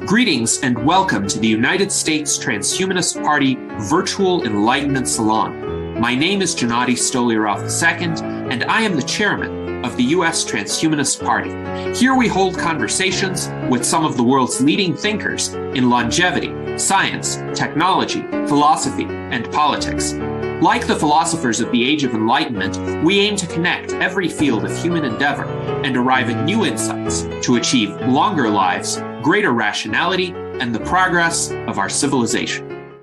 Greetings and welcome to the United States Transhumanist Party Virtual Enlightenment Salon. My name is Gennady Stoliarov II, and I am the chairman of the U.S. Transhumanist Party. Here we hold conversations with some of the world's leading thinkers in longevity, science, technology, philosophy, and politics. Like the philosophers of the Age of Enlightenment, we aim to connect every field of human endeavor and arrive at new insights to achieve longer lives, greater rationality, and the progress of our civilization.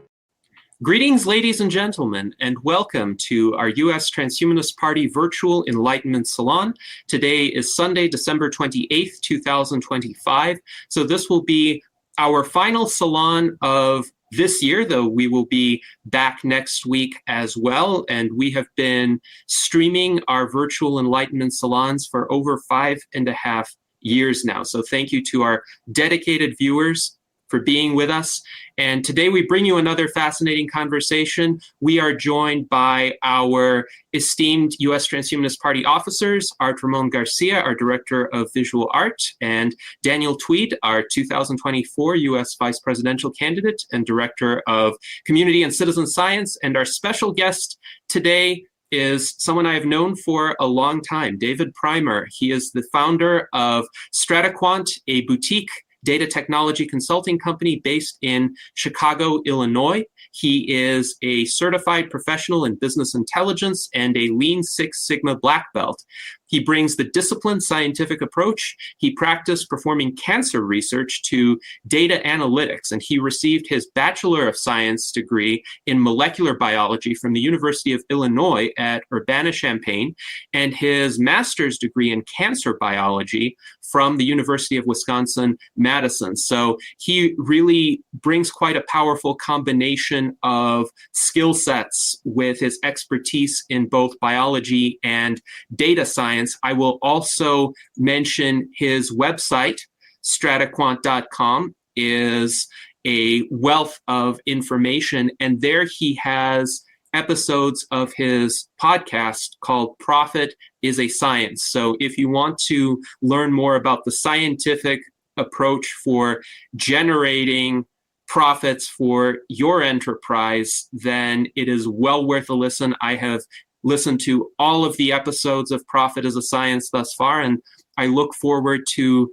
Greetings, ladies and gentlemen, and welcome to our U.S. Transhumanist Party Virtual Enlightenment Salon. Today is Sunday, December 28th, 2025. So this will be our final salon of this year, though we will be back next week as well. And we have been streaming our virtual enlightenment salons for over 5.5 years now. So thank you to our dedicated viewers for being with us. And today we bring you another fascinating conversation. We are joined by our esteemed U.S. Transhumanist Party officers, Art Ramon Garcia, our Director of Visual Art, and Daniel Tweed, our 2024 U.S. Vice Presidential Candidate and Director of Community and Citizen Science. And our special guest today is someone I have known for a long time, David Primer. He is the founder of StrataQuant, a boutique data technology consulting company based in Chicago, Illinois. He is a certified professional in business intelligence and a Lean Six Sigma black belt. He brings the disciplined scientific approach. He practiced performing cancer research to data analytics, and he received his Bachelor of Science degree in molecular biology from the University of Illinois at Urbana-Champaign, and his master's degree in cancer biology from the University of Wisconsin-Madison. So he really brings quite a powerful combination of skill sets with his expertise in both biology and data science. I will also mention his website, StrataQuant.com, is a wealth of information, and there he has episodes of his podcast called Profit is a Science. So if you want to learn more about the scientific approach for generating profits for your enterprise, then it is well worth a listen. I have listened to all of the episodes of Profit is a Science thus far, and I look forward to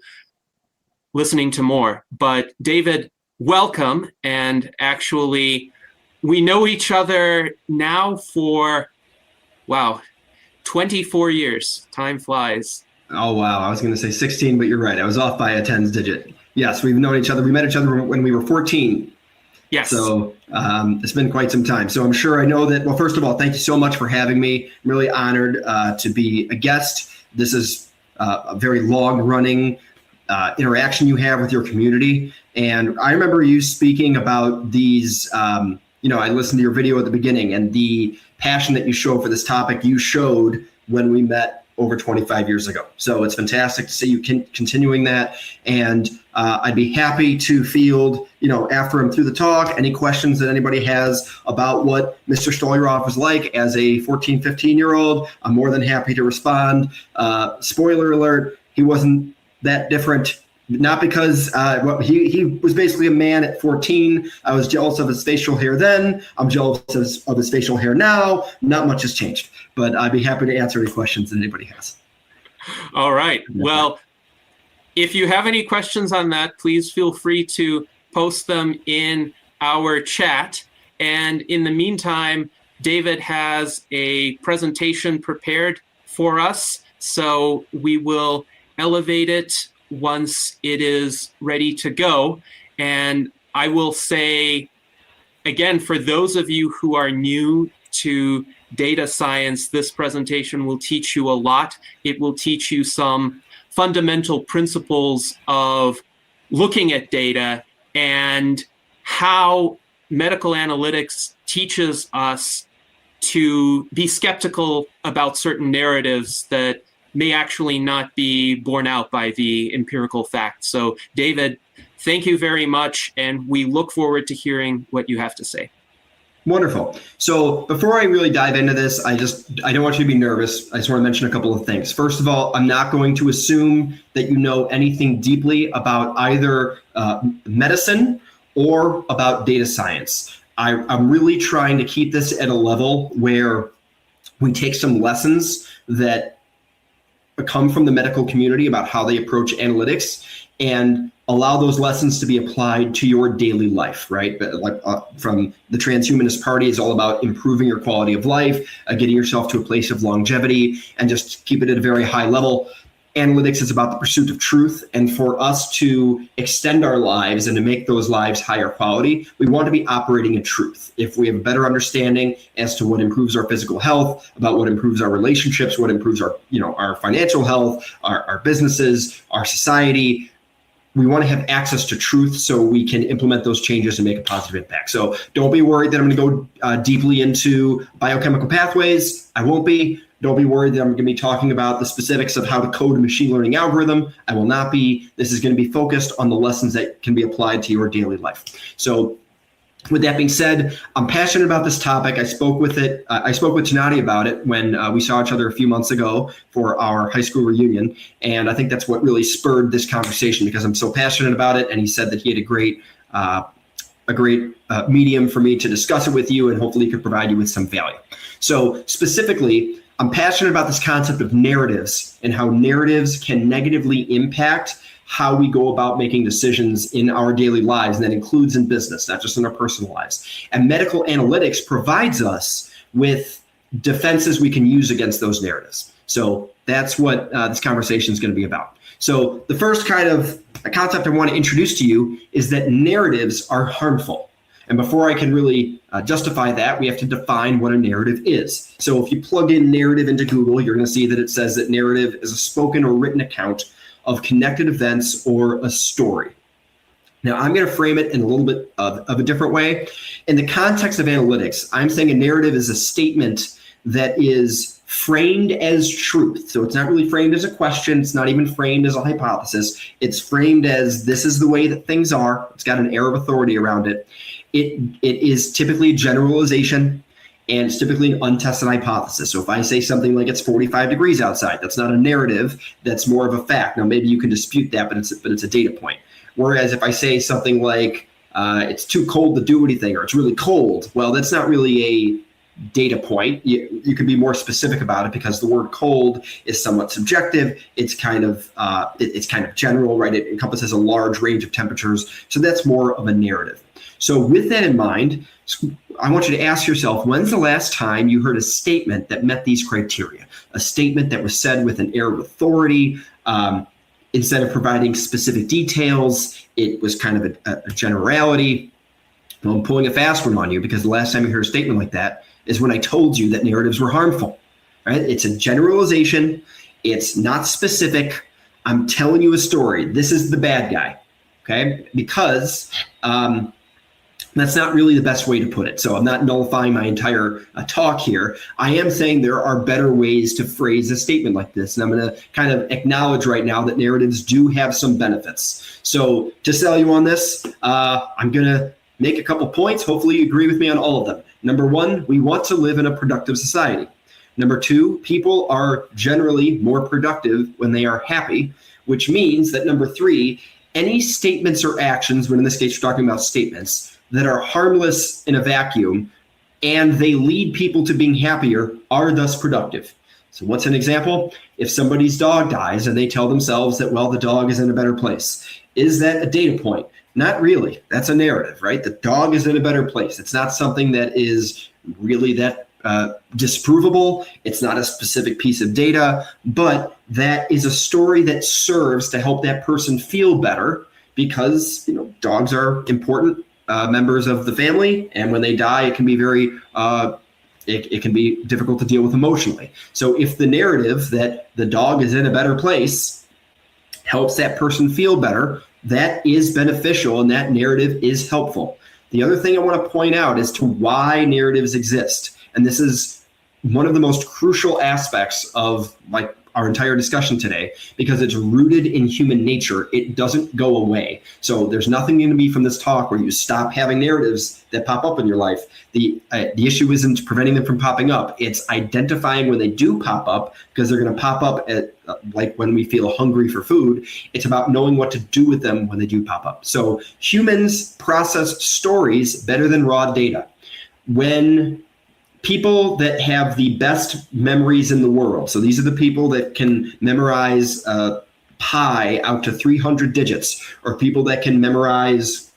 listening to more. But David, welcome. And actually, we know each other now for, 24 years. Time flies. Oh, wow. I was going to say 16, but you're right. I was off by a tens digit. Yes, we've known each other. We met each other when we were 14. Yes. So it's been quite some time. So I'm sure I know that. Well, first of all, thank you so much for having me. I'm really honored to be a guest. This is a very long-running interaction you have with your community. And I remember you speaking about these, I listened to your video at the beginning, and the passion that you show for this topic you showed when we met over 25 years ago. So it's fantastic to see you continuing that. And I'd be happy to field, after I'm through the talk, any questions that anybody has about what Mr. Stoliarov was like as a 14, 15-year-old. I'm more than happy to respond. Spoiler alert, he wasn't that different. Not because he was basically a man at 14. I was jealous of his facial hair then. I'm jealous of his facial hair now. Not much has changed, but I'd be happy to answer any questions that anybody has. All right. Well, if you have any questions on that, please feel free to post them in our chat. And in the meantime, David has a presentation prepared for us, so we will elevate it once it is ready to go. And I will say, again, for those of you who are new to data science, this presentation will teach you a lot. It will teach you some fundamental principles of looking at data and how medical analytics teaches us to be skeptical about certain narratives that may actually not be borne out by the empirical facts. So, David, thank you very much, and we look forward to hearing what you have to say. Wonderful. So before I really dive into this, I don't want you to be nervous. I just want to mention a couple of things. First of all, I'm not going to assume that you know anything deeply about either medicine or about data science. I'm really trying to keep this at a level where we take some lessons that come from the medical community about how they approach analytics and allow those lessons to be applied to your daily life, right? From the Transhumanist Party is all about improving your quality of life, getting yourself to a place of longevity, and just keep it at a very high level. Analytics is about the pursuit of truth. And for us to extend our lives and to make those lives higher quality, we want to be operating in truth. If we have a better understanding as to what improves our physical health, about what improves our relationships, what improves our financial health, our businesses, our society, we want to have access to truth so we can implement those changes and make a positive impact. So don't be worried that I'm going to go deeply into biochemical pathways. I won't be. Don't be worried that I'm going to be talking about the specifics of how to code a machine learning algorithm. I will not be. This is going to be focused on the lessons that can be applied to your daily life. So with that being said, I'm passionate about this topic. I spoke with Gennady about it when we saw each other a few months ago for our high school reunion. And I think that's what really spurred this conversation because I'm so passionate about it. And he said that he had a great medium for me to discuss it with you and hopefully could provide you with some value. So specifically, I'm passionate about this concept of narratives and how narratives can negatively impact how we go about making decisions in our daily lives, and that includes in business, not just in our personal lives. And medical analytics provides us with defenses we can use against those narratives. So that's what this conversation is going to be about. So the first kind of concept I want to introduce to you is that narratives are harmful. And before I can really justify that, we have to define what a narrative is. So if you plug in narrative into Google, you're going to see that it says that narrative is a spoken or written account of connected events or a story. Now, I'm going to frame it in a little bit of a different way. In the context of analytics, I'm saying a narrative is a statement that is framed as truth. So it's not really framed as a question. It's not even framed as a hypothesis. It's framed as this is the way that things are. It's got an air of authority around it. It is typically a generalization, and it's typically an untested hypothesis. So if I say something like it's 45 degrees outside, that's not a narrative, that's more of a fact. Now, maybe you can dispute that, but it's a data point. Whereas if I say something like it's too cold to do anything, or it's really cold, well, that's not really a data point. You can be more specific about it because the word cold is somewhat subjective. It's kind of general, right? It encompasses a large range of temperatures. So that's more of a narrative. So with that in mind, I want you to ask yourself, when's the last time you heard a statement that met these criteria? A statement that was said with an air of authority. Instead of providing specific details, it was kind of a generality. Well, I'm pulling a fast one on you because the last time you heard a statement like that is when I told you that narratives were harmful. Right? It's a generalization. It's not specific. I'm telling you a story. This is the bad guy. Okay? Because that's not really the best way to put it. So I'm not nullifying my entire talk here. I am saying there are better ways to phrase a statement like this. And I'm going to kind of acknowledge right now that narratives do have some benefits. So to sell you on this, I'm going to make a couple points. Hopefully you agree with me on all of them. Number one, we want to live in a productive society. Number two, people are generally more productive when they are happy, which means that number three, any statements or actions, when in this case we're talking about statements, that are harmless in a vacuum and they lead people to being happier are thus productive. So what's an example? If somebody's dog dies and they tell themselves that, well, the dog is in a better place. Is that a data point? Not really. That's a narrative, right? The dog is in a better place. It's not something that is really that disprovable. It's not a specific piece of data, but that is a story that serves to help that person feel better because, dogs are important members of the family, and when they die, it can be it can be difficult to deal with emotionally. So if the narrative that the dog is in a better place helps that person feel better, that is beneficial and that narrative is helpful. The other thing I want to point out as to why narratives exist, and this is one of the most crucial aspects of our entire discussion today because it's rooted in human nature. It doesn't go away. So there's nothing going to be from this talk where you stop having narratives that pop up in your life. The issue isn't preventing them from popping up. It's identifying when they do pop up, because they're going to pop up at like when we feel hungry for food. It's about knowing what to do with them when they do pop up. So humans process stories better than raw data. When people that have the best memories in the world, so these are the people that can memorize pi out to 300 digits, or people that can memorize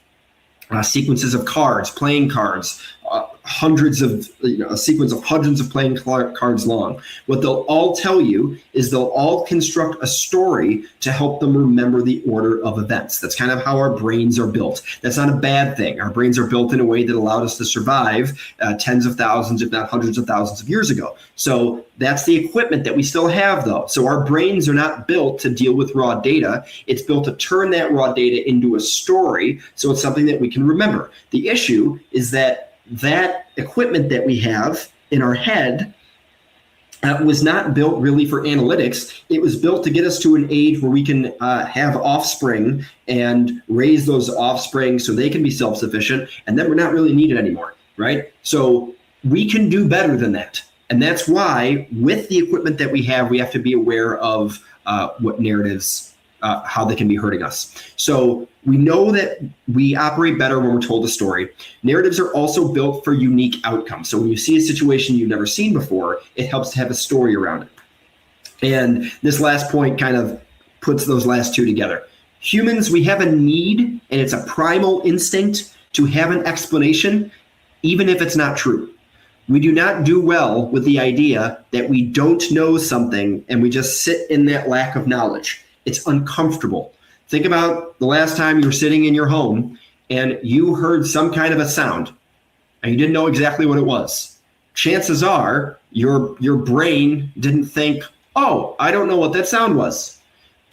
sequences of cards, playing cards, a sequence of hundreds of playing cards long. What they'll all tell you is they'll all construct a story to help them remember the order of events. That's kind of how our brains are built. That's not a bad thing. Our brains are built in a way that allowed us to survive tens of thousands, if not hundreds of thousands of years ago. So that's the equipment that we still have, though. So our brains are not built to deal with raw data. It's built to turn that raw data into a story, so it's something that we can remember. The issue is that equipment that we have in our head was not built really for analytics. It was built to get us to an age where we can have offspring and raise those offspring so they can be self-sufficient, and then we're not really needed anymore, right? So we can do better than that. And that's why with the equipment that we have to be aware of what narratives, how they can be hurting us. So we know that we operate better when we're told a story. Narratives are also built for unique outcomes. So when you see a situation you've never seen before, it helps to have a story around it. And this last point kind of puts those last two together. Humans, we have a need, and it's a primal instinct to have an explanation, even if it's not true. We do not do well with the idea that we don't know something and we just sit in that lack of knowledge. It's uncomfortable. Think about the last time you were sitting in your home and you heard some kind of a sound and you didn't know exactly what it was. Chances are your brain didn't think, oh, I don't know what that sound was.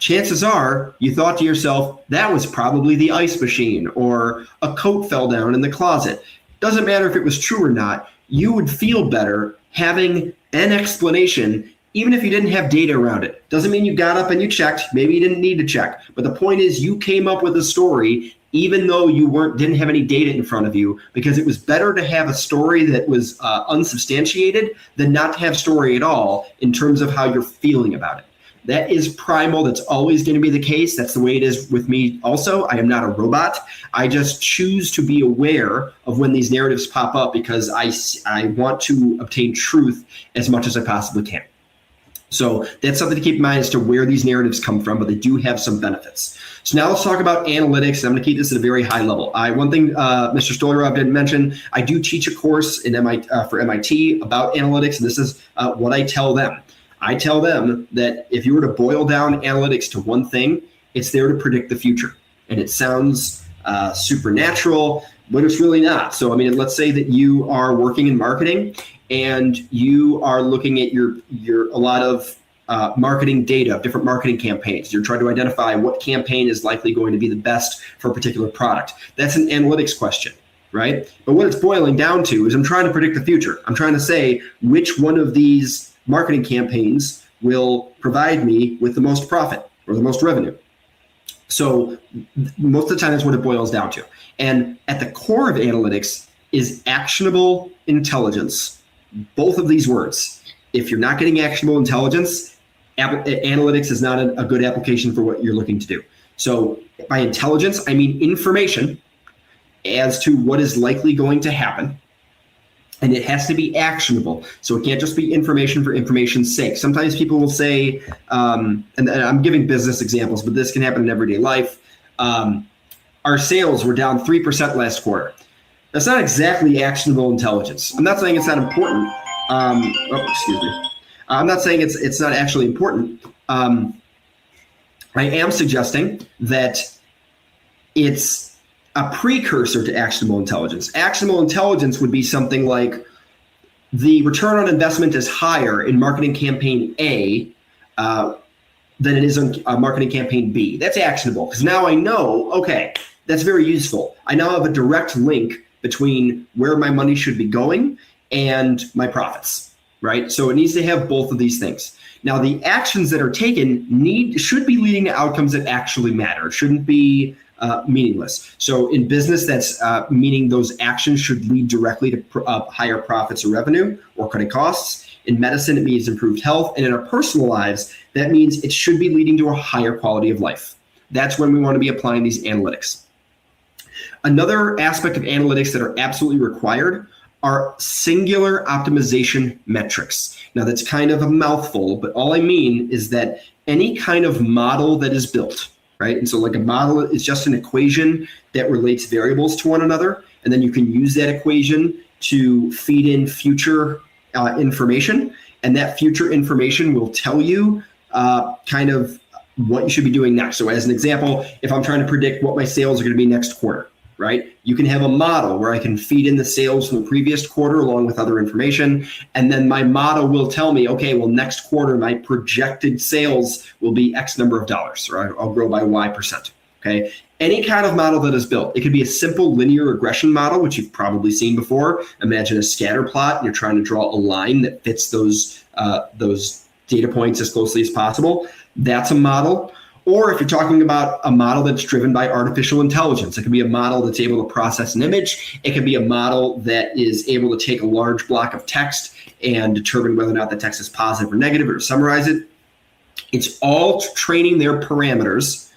Chances are you thought to yourself, that was probably the ice machine, or a coat fell down in the closet. Doesn't matter if it was true or not. You would feel better having an explanation, even if you didn't have data around it. Doesn't mean you got up and you checked. Maybe you didn't need to check. But the point is, you came up with a story even though you didn't have any data in front of you, because it was better to have a story that was unsubstantiated than not to have story at all in terms of how you're feeling about it. That is primal. That's always going to be the case. That's the way it is with me also. I am not a robot. I just choose to be aware of when these narratives pop up because I want to obtain truth as much as I possibly can. So that's something to keep in mind as to where these narratives come from, but they do have some benefits. So now let's talk about analytics. I'm going to keep this at a very high level. One thing Mr. Stolarov didn't mention, I do teach a course in for MIT about analytics, and this is what I tell them. I tell them that if you were to boil down analytics to one thing, it's there to predict the future. And it sounds supernatural, but it's really not. So, I mean, let's say that you are working in marketing and you are looking at a lot of marketing data of different marketing campaigns. You're trying to identify what campaign is likely going to be the best for a particular product. That's an analytics question, right? But what it's boiling down to is I'm trying to predict the future. I'm trying to say which one of these marketing campaigns will provide me with the most profit or the most revenue. So most of the time that's what it boils down to. And at the core of analytics is actionable intelligence. Both of these words. If you're not getting actionable intelligence, analytics is not a good application for what you're looking to do. So by intelligence, I mean information as to what is likely going to happen. And it has to be actionable. So it can't just be information for information's sake. Sometimes people will say, and I'm giving business examples, but this can happen in everyday life. Our sales were down 3% last quarter. That's not exactly actionable intelligence. I'm not saying it's not important. I'm not saying it's not actually important. I am suggesting that it's a precursor to actionable intelligence. Actionable intelligence would be something like the return on investment is higher in marketing campaign A than it is on marketing campaign B. That's actionable because now I know, okay, that's very useful. I now have a direct link between where my money should be going and my profits. right? So it needs to have both of these things. Now, the actions that are taken should be leading to outcomes that actually matter. It shouldn't be meaningless. So in business, that's meaning those actions should lead directly to higher profits or revenue or cutting costs. In medicine, it means improved health. And in our personal lives, that means it should be leading to a higher quality of life. That's when we want to be applying these analytics. Another aspect of analytics that are absolutely required are singular optimization metrics. Now, that's kind of a mouthful, but all I mean is that any kind of model that is built, right? And so like a model is just an equation that relates variables to one another. And then you can use that equation to feed in future information. And that future information will tell you kind of what you should be doing next. So as an example, if I'm trying to predict what my sales are going to be next quarter, right? You can have a model where I can feed in the sales from the previous quarter along with other information. And then my model will tell me, okay, well, next quarter, my projected sales will be X number of dollars, or I'll grow by Y%. Okay. Any kind of model that is built, it could be a simple linear regression model, which you've probably seen before. Imagine a scatter plot, and you're trying to draw a line that fits those data points as closely as possible. That's a model. Or if you're talking about a model that's driven by artificial intelligence, it could be a model that's able to process an image. It could be a model that is able to take a large block of text and determine whether or not the text is positive or negative, or summarize it. It's all training their parameters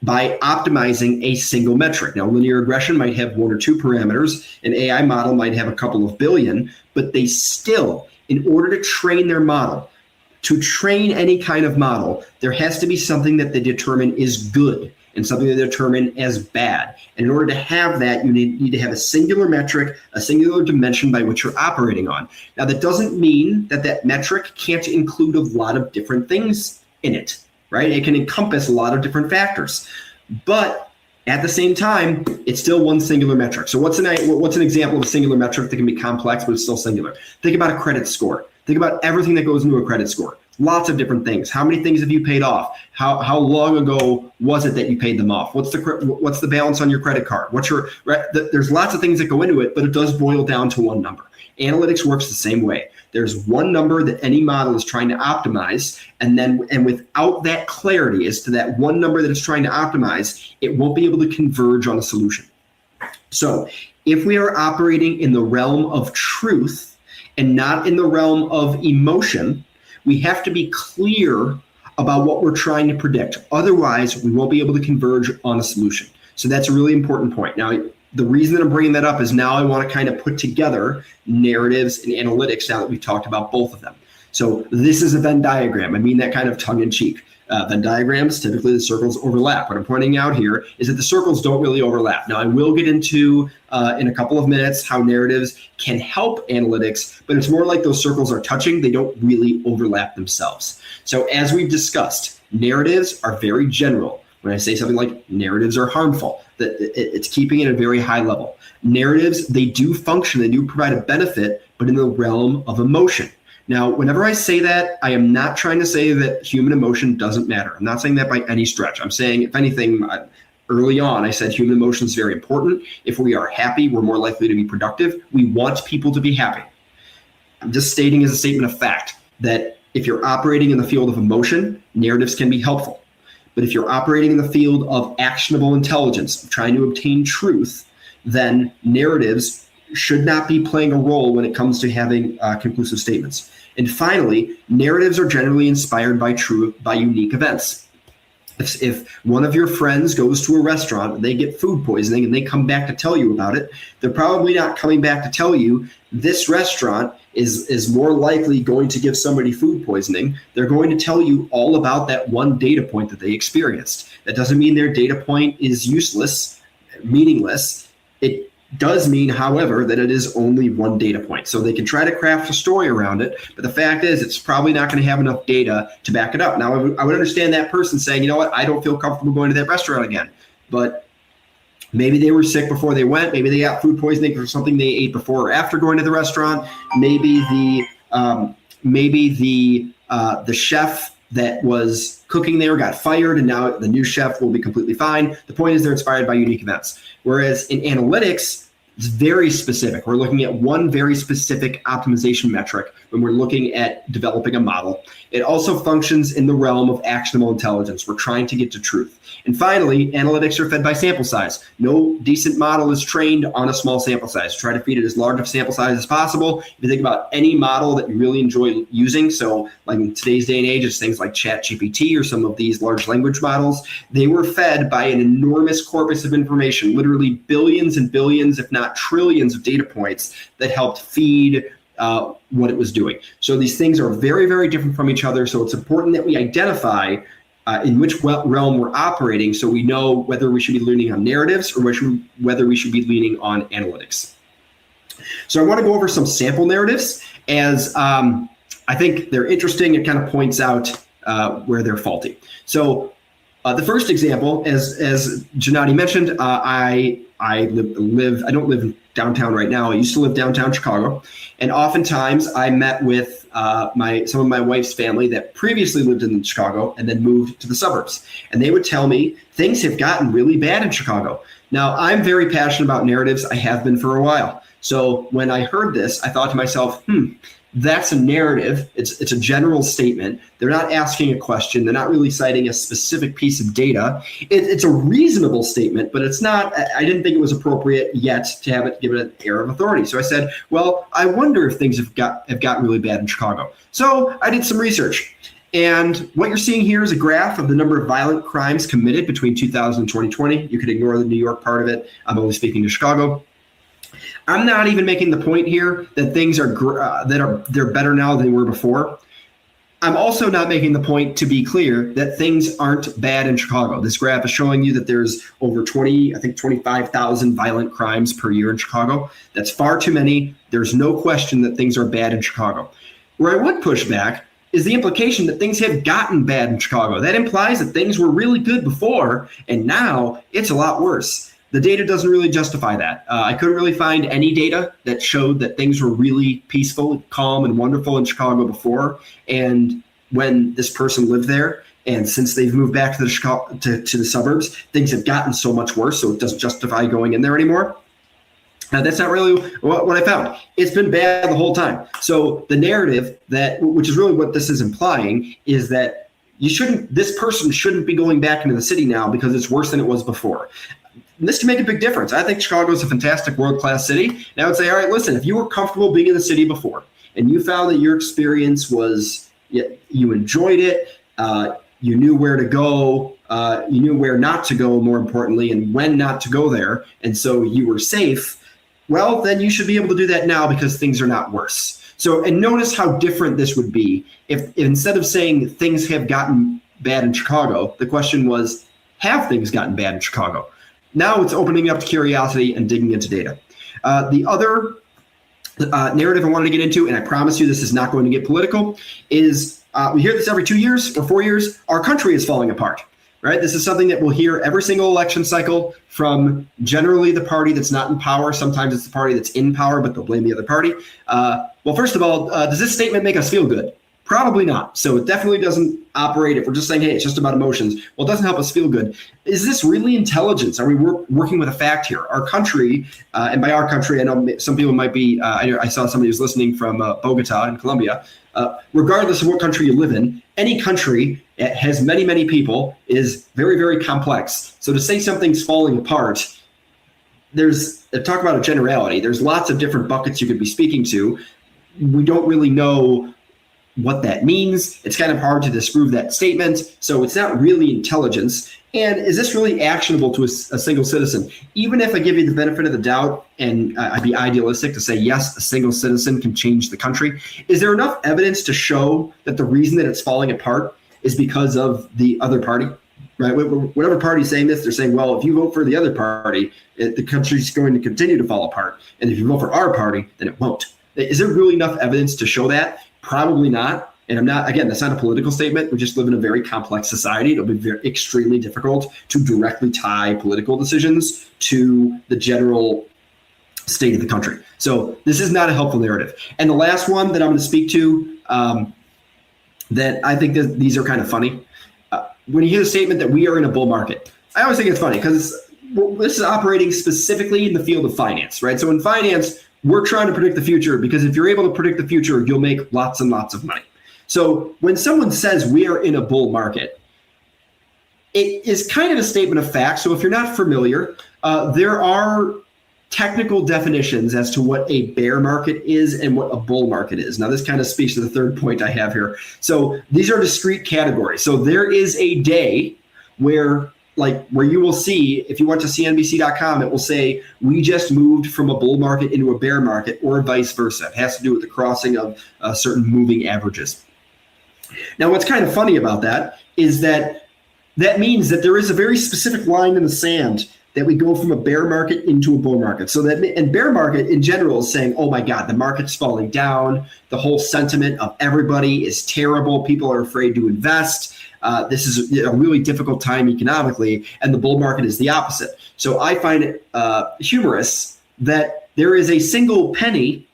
by optimizing a single metric. Now, linear regression might have one or two parameters. An AI model might have a couple of billion, but they still, in order to train their model, to train any kind of model, there has to be something that they determine is good and something they determine as bad. And in order to have that, you need to have a singular metric, a singular dimension by which you're operating on. Now, that doesn't mean that that metric can't include a lot of different things in it, right? It can encompass a lot of different factors. But at the same time, it's still one singular metric. So what's an example of a singular metric that can be complex, but it's still singular? Think about a credit score. Think about everything that goes into a credit score. Lots of different things. How many things have you paid off? How long ago was it that you paid them off? What's the balance on your credit card? There's lots of things that go into it, but it does boil down to one number. Analytics works the same way. There's one number that any model is trying to optimize, and without that clarity as to that one number that it's trying to optimize, it won't be able to converge on a solution. So if we are operating in the realm of truth and not in the realm of emotion, we have to be clear about what we're trying to predict. Otherwise, we won't be able to converge on a solution. So that's a really important point. Now, the reason that I'm bringing that up is now I want to kind of put together narratives and analytics now that we've talked about both of them. So this is a Venn diagram. I mean that kind of tongue in cheek. Venn diagrams, typically the circles overlap. What I'm pointing out here is that the circles don't really overlap. Now, I will get into in a couple of minutes how narratives can help analytics, but it's more like those circles are touching. They don't really overlap themselves. So as we've discussed, narratives are very general. When I say something like narratives are harmful, that it's keeping it at a very high level. Narratives, they do function, they do provide a benefit, but in the realm of emotion. Now, whenever I say that, I am not trying to say that human emotion doesn't matter. I'm not saying that by any stretch. I'm saying, if anything, early on, I said human emotion is very important. If we are happy, we're more likely to be productive. We want people to be happy. I'm just stating as a statement of fact that if you're operating in the field of emotion, narratives can be helpful. But if you're operating in the field of actionable intelligence, trying to obtain truth, then narratives should not be playing a role when it comes to having conclusive statements. And finally, narratives are generally inspired by unique events. If one of your friends goes to a restaurant and they get food poisoning and they come back to tell you about it, they're probably not coming back to tell you this restaurant is more likely going to give somebody food poisoning. They're going to tell you all about that one data point that they experienced. That doesn't mean their data point is useless, meaningless. It does mean, however, that it is only one data point. So they can try to craft a story around it, but the fact is it's probably not going to have enough data to back it up. Now, I would understand that person saying, you know what, I don't feel comfortable going to that restaurant again. But maybe they were sick before they went. Maybe they got food poisoning for something they ate before or after going to the restaurant. Maybe the chef that was cooking there got fired, and now the new chef will be completely fine. The point is they're inspired by unique events. Whereas in analytics, it's very specific. We're looking at one very specific optimization metric when we're looking at developing a model. It also functions in the realm of actionable intelligence. We're trying to get to truth. And finally, analytics are fed by sample size. No decent model is trained on a small sample size. Try to feed it as large of a sample size as possible. If you think about any model that you really enjoy using, so like in today's day and age, it's things like ChatGPT or some of these large language models, they were fed by an enormous corpus of information, literally billions and billions, if not trillions of data points that helped feed what it was doing. So these things are very, very different from each other. So it's important that we identify in which realm we're operating so we know whether we should be leaning on narratives or whether we should be leaning on analytics. So I want to go over some sample narratives as I think they're interesting. It kind of points out where they're faulty. So the first example, as Gennady mentioned, I don't live in downtown right now. I used to live downtown Chicago, and oftentimes I met with some of my wife's family that previously lived in Chicago and then moved to the suburbs. And they would tell me things have gotten really bad in Chicago. Now, I'm very passionate about narratives. I have been for a while. So when I heard this, I thought to myself, that's a narrative. It's a general statement. They're not asking a question. They're not really citing a specific piece of data. It's a reasonable statement, but it's not. I didn't think it was appropriate yet to have it give it an air of authority. So I said, well, I wonder if things have gotten really bad in Chicago. So I did some research. And what you're seeing here is a graph of the number of violent crimes committed between 2000 and 2020. You could ignore the New York part of it. I'm only speaking to Chicago. I'm not even making the point here that things are they're better now than they were before. I'm also not making the point, to be clear, that things aren't bad in Chicago. This graph is showing you that there's over 25,000 violent crimes per year in Chicago. That's far too many. There's no question that things are bad in Chicago. Where I would push back is the implication that things have gotten bad in Chicago. That implies that things were really good before, and now it's a lot worse. The data doesn't really justify that. I couldn't really find any data that showed that things were really peaceful, calm, and wonderful in Chicago before. And when this person lived there, and since they've moved back to the suburbs, things have gotten so much worse. So it doesn't justify going in there anymore. That's not really what I found. It's been bad the whole time. So the narrative which is really what this is implying, is that this person shouldn't be going back into the city now because it's worse than it was before. And this can make a big difference. I think Chicago is a fantastic world-class city. And I would say, all right, listen, if you were comfortable being in the city before and you found that your experience was, you enjoyed it, you knew where to go, you knew where not to go, more importantly, and when not to go there, and so you were safe, well, then you should be able to do that now because things are not worse. So, and notice how different this would be if instead of saying things have gotten bad in Chicago, the question was, have things gotten bad in Chicago? Now it's opening up to curiosity and digging into data. The other narrative I wanted to get into, and I promise you this is not going to get political, is we hear this every 2 years or 4 years, our country is falling apart, right? This is something that we'll hear every single election cycle from generally the party that's not in power. Sometimes it's the party that's in power, but they'll blame the other party. Well, first of all, does this statement make us feel good? Probably not. So it definitely doesn't operate if we're just saying, hey, it's just about emotions. Well, it doesn't help us feel good. Is this really intelligence? Are we working with a fact here? Our country, and by our country, I know some people might be, I saw somebody who's listening from Bogota in Colombia. Regardless of what country you live in, any country has many, many people is very, very complex. So to say something's falling apart, talk about a generality. There's lots of different buckets you could be speaking to. We don't really know what that means. It's kind of hard to disprove that statement. So it's not really intelligence. And is this really actionable to a single citizen? Even if I give you the benefit of the doubt and I'd be idealistic to say, yes, a single citizen can change the country, is there enough evidence to show that the reason that it's falling apart is because of the other party? Right? Whatever party's saying this, they're saying, well, if you vote for the other party, the country's going to continue to fall apart. And if you vote for our party, then it won't. Is there really enough evidence to show that? Probably not. And I'm not, again, that's not a political statement. We just live in a very complex society. It'll be extremely difficult to directly tie political decisions to the general state of the country. So this is not a helpful narrative. And the last one that I'm going to speak to, that I think that these are kind of funny. When you hear the statement that we are in a bull market, I always think it's funny because this is operating specifically in the field of finance, right? So in finance, we're trying to predict the future because if you're able to predict the future, you'll make lots and lots of money. So when someone says we are in a bull market, it is kind of a statement of fact. So if you're not familiar, there are technical definitions as to what a bear market is and what a bull market is. Now, this kind of speaks to the third point I have here. So these are discrete categories. So there is a day where you will see, if you went to CNBC.com, it will say, we just moved from a bull market into a bear market, or vice versa. It has to do with the crossing of certain moving averages. Now, what's kind of funny about that is that means that there is a very specific line in the sand that we go from a bear market into a bull market. So and bear market in general is saying, oh my God, the market's falling down. The whole sentiment of everybody is terrible. People are afraid to invest. This is a really difficult time economically, and the bull market is the opposite. So I find it humorous that there is a single penny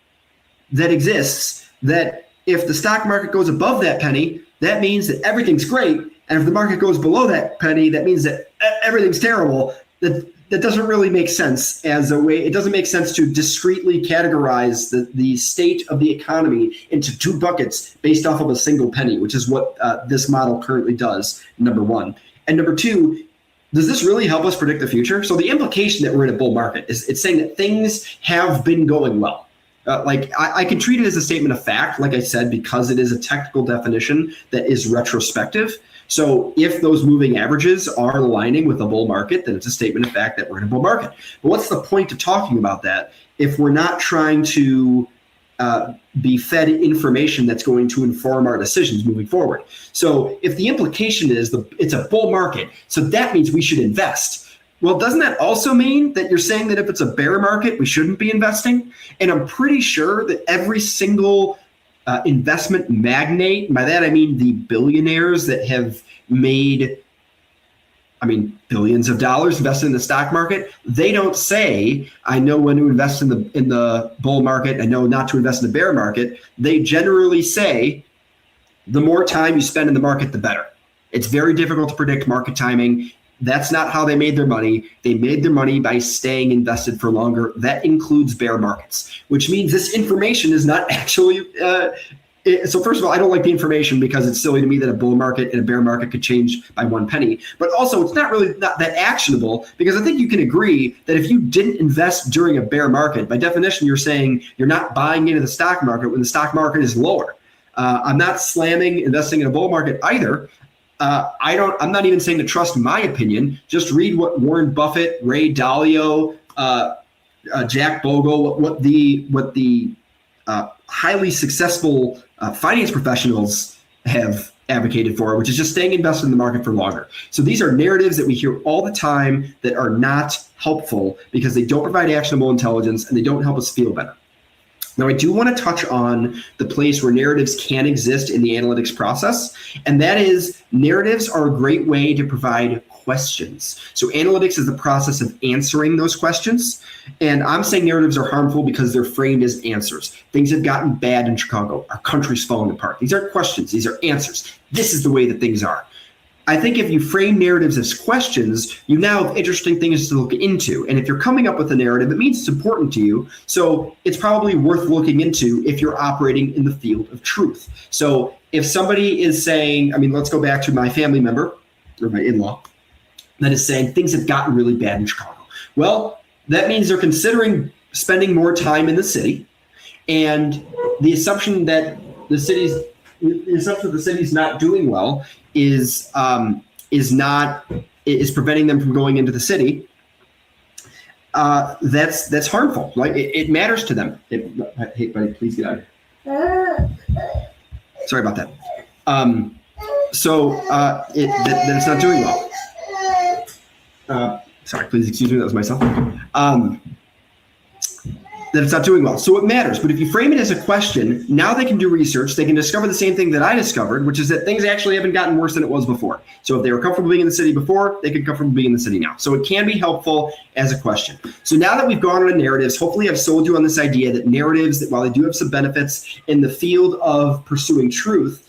that exists that if the stock market goes above that penny, that means that everything's great. And if the market goes below that penny, that means that everything's terrible. That doesn't really make sense as a way. It doesn't make sense to discretely categorize the state of the economy into two buckets based off of a single penny, which is what this model currently does, number one. And number two, does this really help us predict the future? So the implication that we're in a bull market is it's saying that things have been going well. I can treat it as a statement of fact, like I said, because it is a technical definition that is retrospective. So if those moving averages are aligning with a bull market, then it's a statement of fact that we're in a bull market. But what's the point of talking about that if we're not trying to be fed information that's going to inform our decisions moving forward? So if the implication is it's a bull market, so that means we should invest. Well, doesn't that also mean that you're saying that if it's a bear market, we shouldn't be investing? And I'm pretty sure that every single investment magnate, by that I mean the billionaires that have made, billions of dollars invested in the stock market, they don't say, I know when to invest in the bull market, I know not to invest in the bear market. They generally say, the more time you spend in the market, the better. It's very difficult to predict market timing. That's not how they made their money. They made their money by staying invested for longer. That includes bear markets, which means this information is not actually. So first of all, I don't like the information because it's silly to me that a bull market and a bear market could change by one penny. But also, it's not that actionable, because I think you can agree that if you didn't invest during a bear market, by definition, you're saying you're not buying into the stock market when the stock market is lower. I'm not slamming investing in a bull market either. I'm not even saying to trust my opinion. Just read what Warren Buffett, Ray Dalio, Jack Bogle, what the highly successful finance professionals have advocated for, which is just staying invested in the market for longer. So these are narratives that we hear all the time that are not helpful because they don't provide actionable intelligence and they don't help us feel better. Now, I do want to touch on the place where narratives can exist in the analytics process, and that is narratives are a great way to provide questions. So analytics is the process of answering those questions, and I'm saying narratives are harmful because they're framed as answers. Things have gotten bad in Chicago. Our country's falling apart. These aren't questions. These are answers. This is the way that things are. I think if you frame narratives as questions, you now have interesting things to look into. And if you're coming up with a narrative, it means it's important to you. So it's probably worth looking into if you're operating in the field of truth. So if somebody is saying, let's go back to my family member or my in-law that is saying things have gotten really bad in Chicago. Well, that means they're considering spending more time in the city. And the assumption that the city's not doing well is preventing them from going into the city. That's harmful. Like it matters to them. Hey, buddy, please get out of here. Sorry about that. That it's not doing well. Sorry, please excuse me. That was myself. That it's not doing well. So it matters. But if you frame it as a question, now they can do research. They can discover the same thing that I discovered, which is that things actually haven't gotten worse than it was before. So if they were comfortable being in the city before, they could comfortable being in the city now. So it can be helpful as a question. So now that we've gone on narratives, hopefully I've sold you on this idea that narratives, that while they do have some benefits in the field of pursuing truth,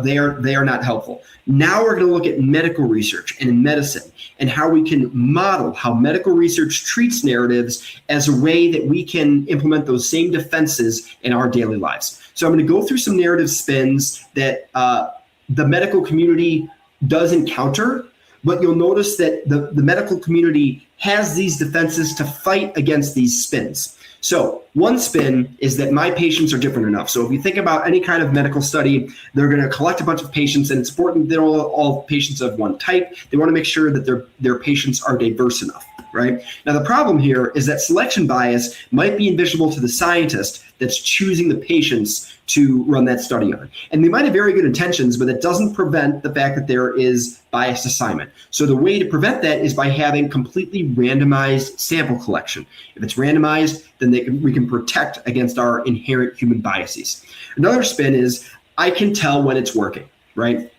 they are not helpful. Now we're going to look at medical research and in medicine and how we can model how medical research treats narratives as a way that we can implement those same defenses in our daily lives. So I'm going to go through some narrative spins that the medical community does encounter, but you'll notice that the medical community has these defenses to fight against these spins. So one spin is that my patients are different enough. So if you think about any kind of medical study, they're going to collect a bunch of patients, and it's important that all patients of one type. They want to make sure that their patients are diverse enough, right? Now, the problem here is that selection bias might be invisible to the scientist that's choosing the patients to run that study on. And they might have very good intentions, but it doesn't prevent the fact that there is biased assignment. So the way to prevent that is by having completely randomized sample collection. If it's randomized, then we can protect against our inherent human biases. Another spin is I can tell when it's working, right?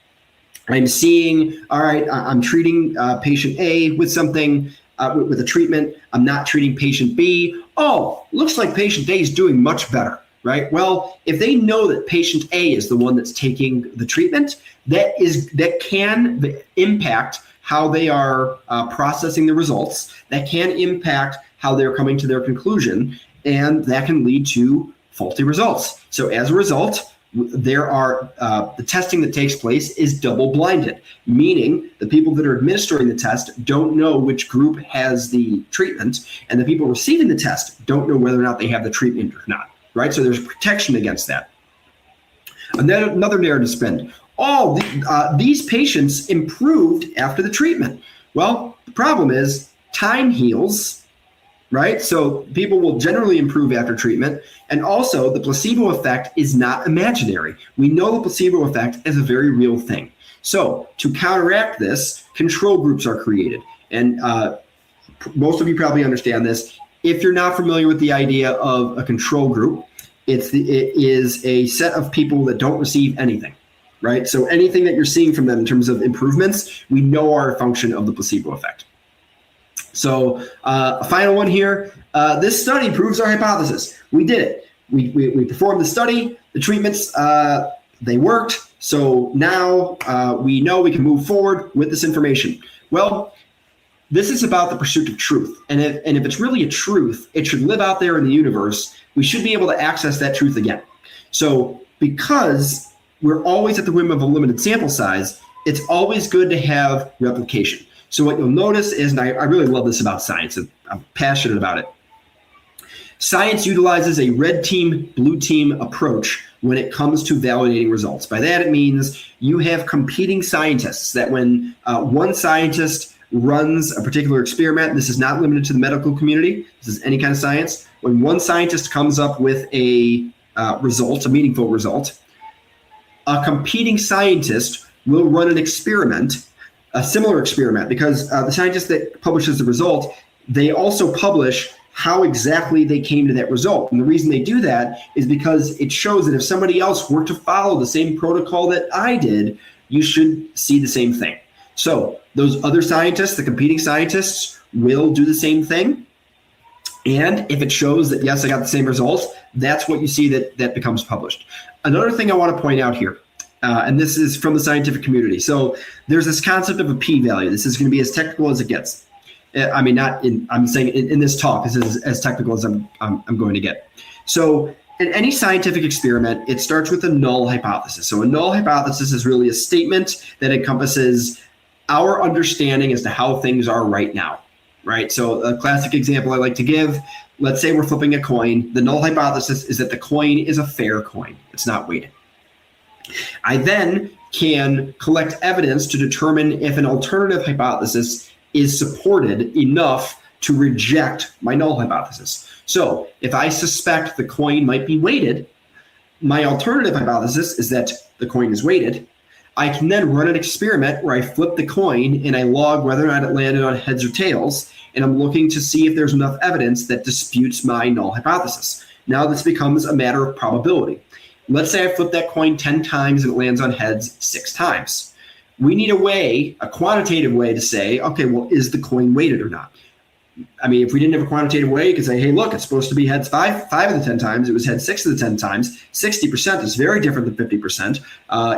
I'm seeing, all right, I'm treating patient A with something, with a treatment. I'm not treating patient B. Oh, looks like patient A is doing much better, right? Well, if they know that patient A is the one that's taking the treatment, that can impact how they are processing the results. That can impact how they're coming to their conclusion, and that can lead to faulty results. So as a result, there are the testing that takes place is double blinded, meaning the people that are administering the test don't know which group has the treatment, and the people receiving the test don't know whether or not they have the treatment or not, right? So there's protection against that. And then another narrative spin. These patients improved after the treatment. Well, the problem is time heals, right? So people will generally improve after treatment. And also the placebo effect is not imaginary. We know the placebo effect is a very real thing. So to counteract this, control groups are created. And most of you probably understand this. If you're not familiar with the idea of a control group, it is a set of people that don't receive anything, right? So anything that you're seeing from them in terms of improvements, we know are a function of the placebo effect. So a final one here. This study proves our hypothesis. We did it. We performed the study. The treatments, they worked. So now we know we can move forward with this information. Well, this is about the pursuit of truth. And if it's really a truth, it should live out there in the universe. We should be able to access that truth again. So because we're always at the whim of a limited sample size, it's always good to have replication. So what you'll notice is, and I really love this about science, and I'm passionate about it. Science utilizes a red team, blue team approach when it comes to validating results. By that, it means you have competing scientists that when one scientist runs a particular experiment, this is not limited to the medical community, this is any kind of science. When one scientist comes up with a result, a meaningful result, a competing scientist will run an experiment, a similar experiment, because the scientist that publishes the result, they also publish how exactly they came to that result. And the reason they do that is because it shows that if somebody else were to follow the same protocol that I did, you should see the same thing. So those other scientists, the competing scientists, will do the same thing. And if it shows that, yes, I got the same results, that's what you see that becomes published. Another thing I want to point out here, and this is from the scientific community. So there's this concept of a p-value. This is going to be as technical as it gets. I mean, I'm saying in this talk, this is as technical as I'm going to get. So in any scientific experiment, it starts with a null hypothesis. So a null hypothesis is really a statement that encompasses our understanding as to how things are right now, right? So a classic example I like to give, let's say we're flipping a coin. The null hypothesis is that the coin is a fair coin. It's not weighted. I then can collect evidence to determine if an alternative hypothesis is supported enough to reject my null hypothesis. So if I suspect the coin might be weighted, my alternative hypothesis is that the coin is weighted. I can then run an experiment where I flip the coin and I log whether or not it landed on heads or tails, and I'm looking to see if there's enough evidence that disputes my null hypothesis. Now this becomes a matter of probability. Let's say I flip that coin 10 times and it lands on heads 6 times. We need a quantitative way to say, okay, well, is the coin weighted or not? I mean, if we didn't have a quantitative way, you could say, hey, look, it's supposed to be heads five of the 10 times. It was heads 6 of the 10 times. 60% is very different than 50%.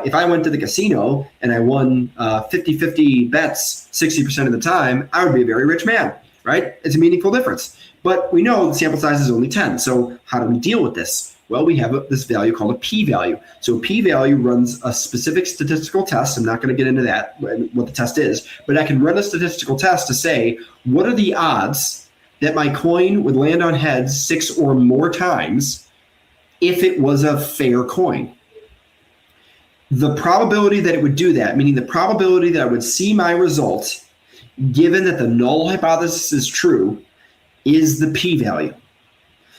If I went to the casino and I won 50-50 bets 60% of the time, I would be a very rich man, right? It's a meaningful difference. But we know the sample size is only 10. So how do we deal with this? Well, we have this value called a p-value. So a p-value runs a specific statistical test. I'm not going to get into that, what the test is, but I can run a statistical test to say, what are the odds that my coin would land on heads 6 or more times if it was a fair coin? The probability that it would do that, meaning the probability that I would see my result, given that the null hypothesis is true, is the p-value.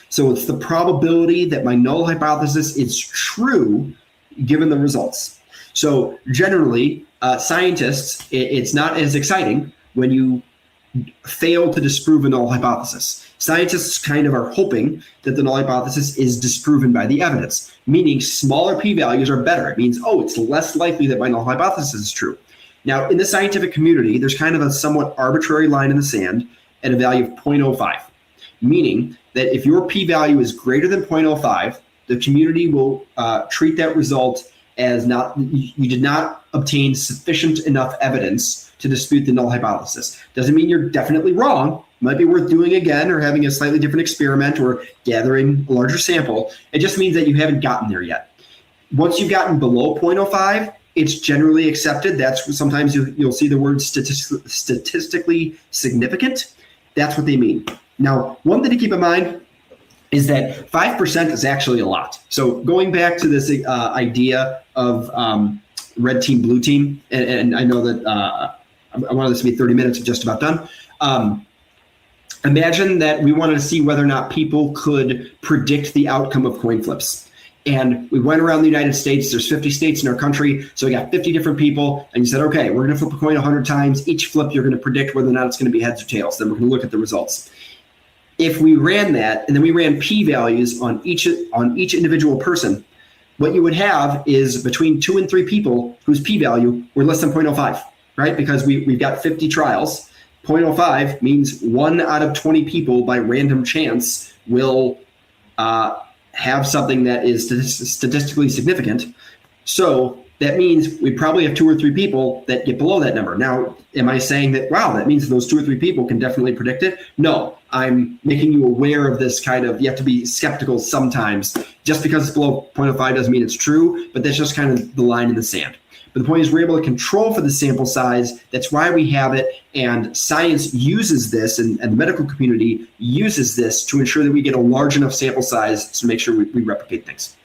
So it's the probability that my null hypothesis is true given the results. So generally, scientists, it's not as exciting when you fail to disprove a null hypothesis. Scientists kind of are hoping that the null hypothesis is disproven by the evidence, meaning smaller p-values are better. It means, oh, it's less likely that my null hypothesis is true. Now, in the scientific community, there's kind of a somewhat arbitrary line in the sand at a value of 0.05, meaning that if your p-value is greater than 0.05, the community will treat that result as you did not obtain sufficient enough evidence to dispute the null hypothesis. Doesn't mean you're definitely wrong. Might be worth doing again or having a slightly different experiment or gathering a larger sample. It just means that you haven't gotten there yet. Once you've gotten below 0.05, it's generally accepted. That's sometimes you'll see the word statistically significant. That's what they mean. Now, one thing to keep in mind is that 5% is actually a lot. So going back to this idea of red team, blue team, and I know that I wanted this to be 30 minutes, I'm just about done. Imagine that we wanted to see whether or not people could predict the outcome of coin flips. And we went around the United States. There's 50 states in our country. So we got 50 different people. And you said, okay, we're going to flip a coin 100 times. Each flip, you're going to predict whether or not it's going to be heads or tails. Then we're going to look at the results. If we ran that, and then we ran p-values on each individual person, what you would have is between 2 and 3 people whose p-value were less than 0.05, right? Because we've got 50 trials. 0.05 means 1 out of 20 people by random chance will have something that is statistically significant. So that means we probably have 2 or 3 people that get below that number. Now, am I saying that, wow, that means those 2 or 3 people can definitely predict it? No, I'm making you aware of this kind of, you have to be skeptical sometimes. Just because it's below 0.05 doesn't mean it's true, but that's just kind of the line in the sand. But the point is we're able to control for the sample size. That's why we have it. And science uses this, and the medical community uses this to ensure that we get a large enough sample size to make sure we replicate things.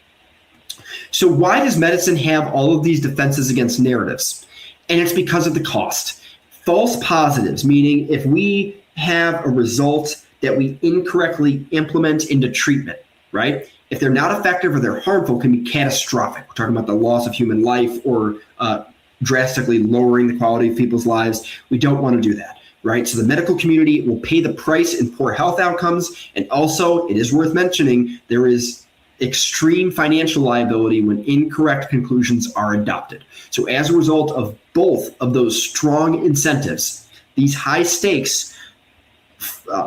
So why does medicine have all of these defenses against narratives? And it's because of the cost. False positives, meaning if we have a result that we incorrectly implement into treatment, right? If they're not effective or they're harmful, can be catastrophic. We're talking about the loss of human life or drastically lowering the quality of people's lives. We don't want to do that, right? So the medical community will pay the price in poor health outcomes. And also, it is worth mentioning, there is extreme financial liability when incorrect conclusions are adopted. So as a result of both of those strong incentives, these high stakes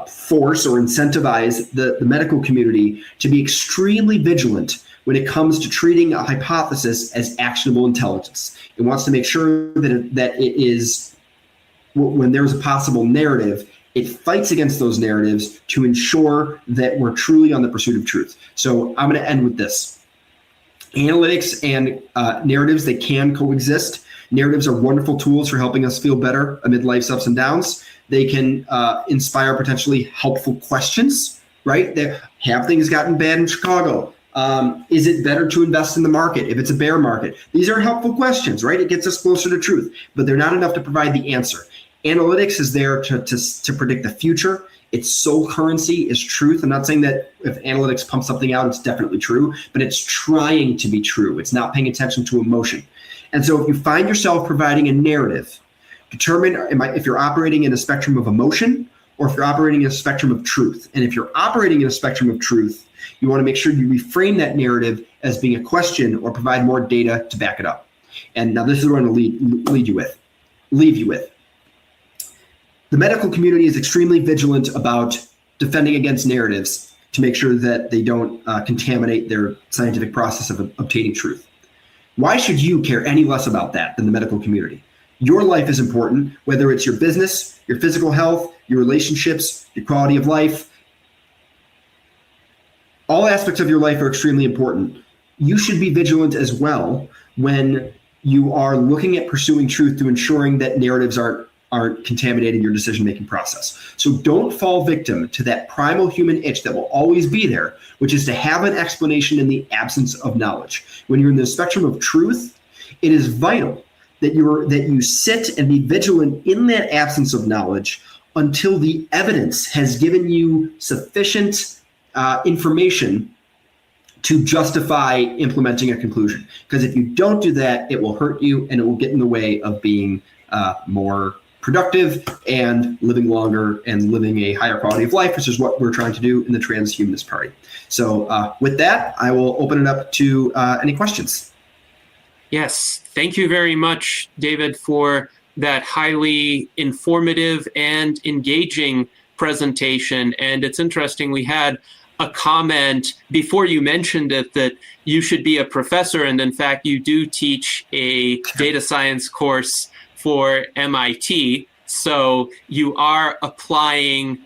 force or incentivize the medical community to be extremely vigilant when it comes to treating a hypothesis as actionable intelligence. It wants to make sure that it is, when there's a possible narrative, it fights against those narratives to ensure that we're truly on the pursuit of truth. So I'm going to end with this. Analytics and narratives, they can coexist. Narratives are wonderful tools for helping us feel better amid life's ups and downs. They can inspire potentially helpful questions, right? Have things gotten bad in Chicago? Is it better to invest in the market if it's a bear market? These are helpful questions, right? It gets us closer to truth, but they're not enough to provide the answer. Analytics is there to predict the future. Its sole currency is truth. I'm not saying that if analytics pumps something out, it's definitely true, but it's trying to be true. It's not paying attention to emotion. And so if you find yourself providing a narrative, determine if you're operating in a spectrum of emotion or if you're operating in a spectrum of truth. And if you're operating in a spectrum of truth, you want to make sure you reframe that narrative as being a question or provide more data to back it up. And now this is what I'm going to leave you with. the medical community is extremely vigilant about defending against narratives to make sure that they don't contaminate their scientific process of obtaining truth. Why should you care any less about that than the medical community? Your life is important, whether it's your business, your physical health, your relationships, your quality of life. All aspects of your life are extremely important. You should be vigilant as well when you are looking at pursuing truth to ensuring that narratives aren't contaminating your decision-making process. So don't fall victim to that primal human itch that will always be there, which is to have an explanation in the absence of knowledge. When you're in the spectrum of truth, it is vital that you sit and be vigilant in that absence of knowledge until the evidence has given you sufficient information to justify implementing a conclusion. Because if you don't do that, it will hurt you and it will get in the way of being more productive and living longer and living a higher quality of life, which is what we're trying to do in the Transhumanist Party. So with that, I will open it up to any questions. Yes, thank you very much, David, for that highly informative and engaging presentation. And it's interesting, we had a comment before you mentioned it that you should be a professor, and in fact you do teach a data science course for MIT, so you are applying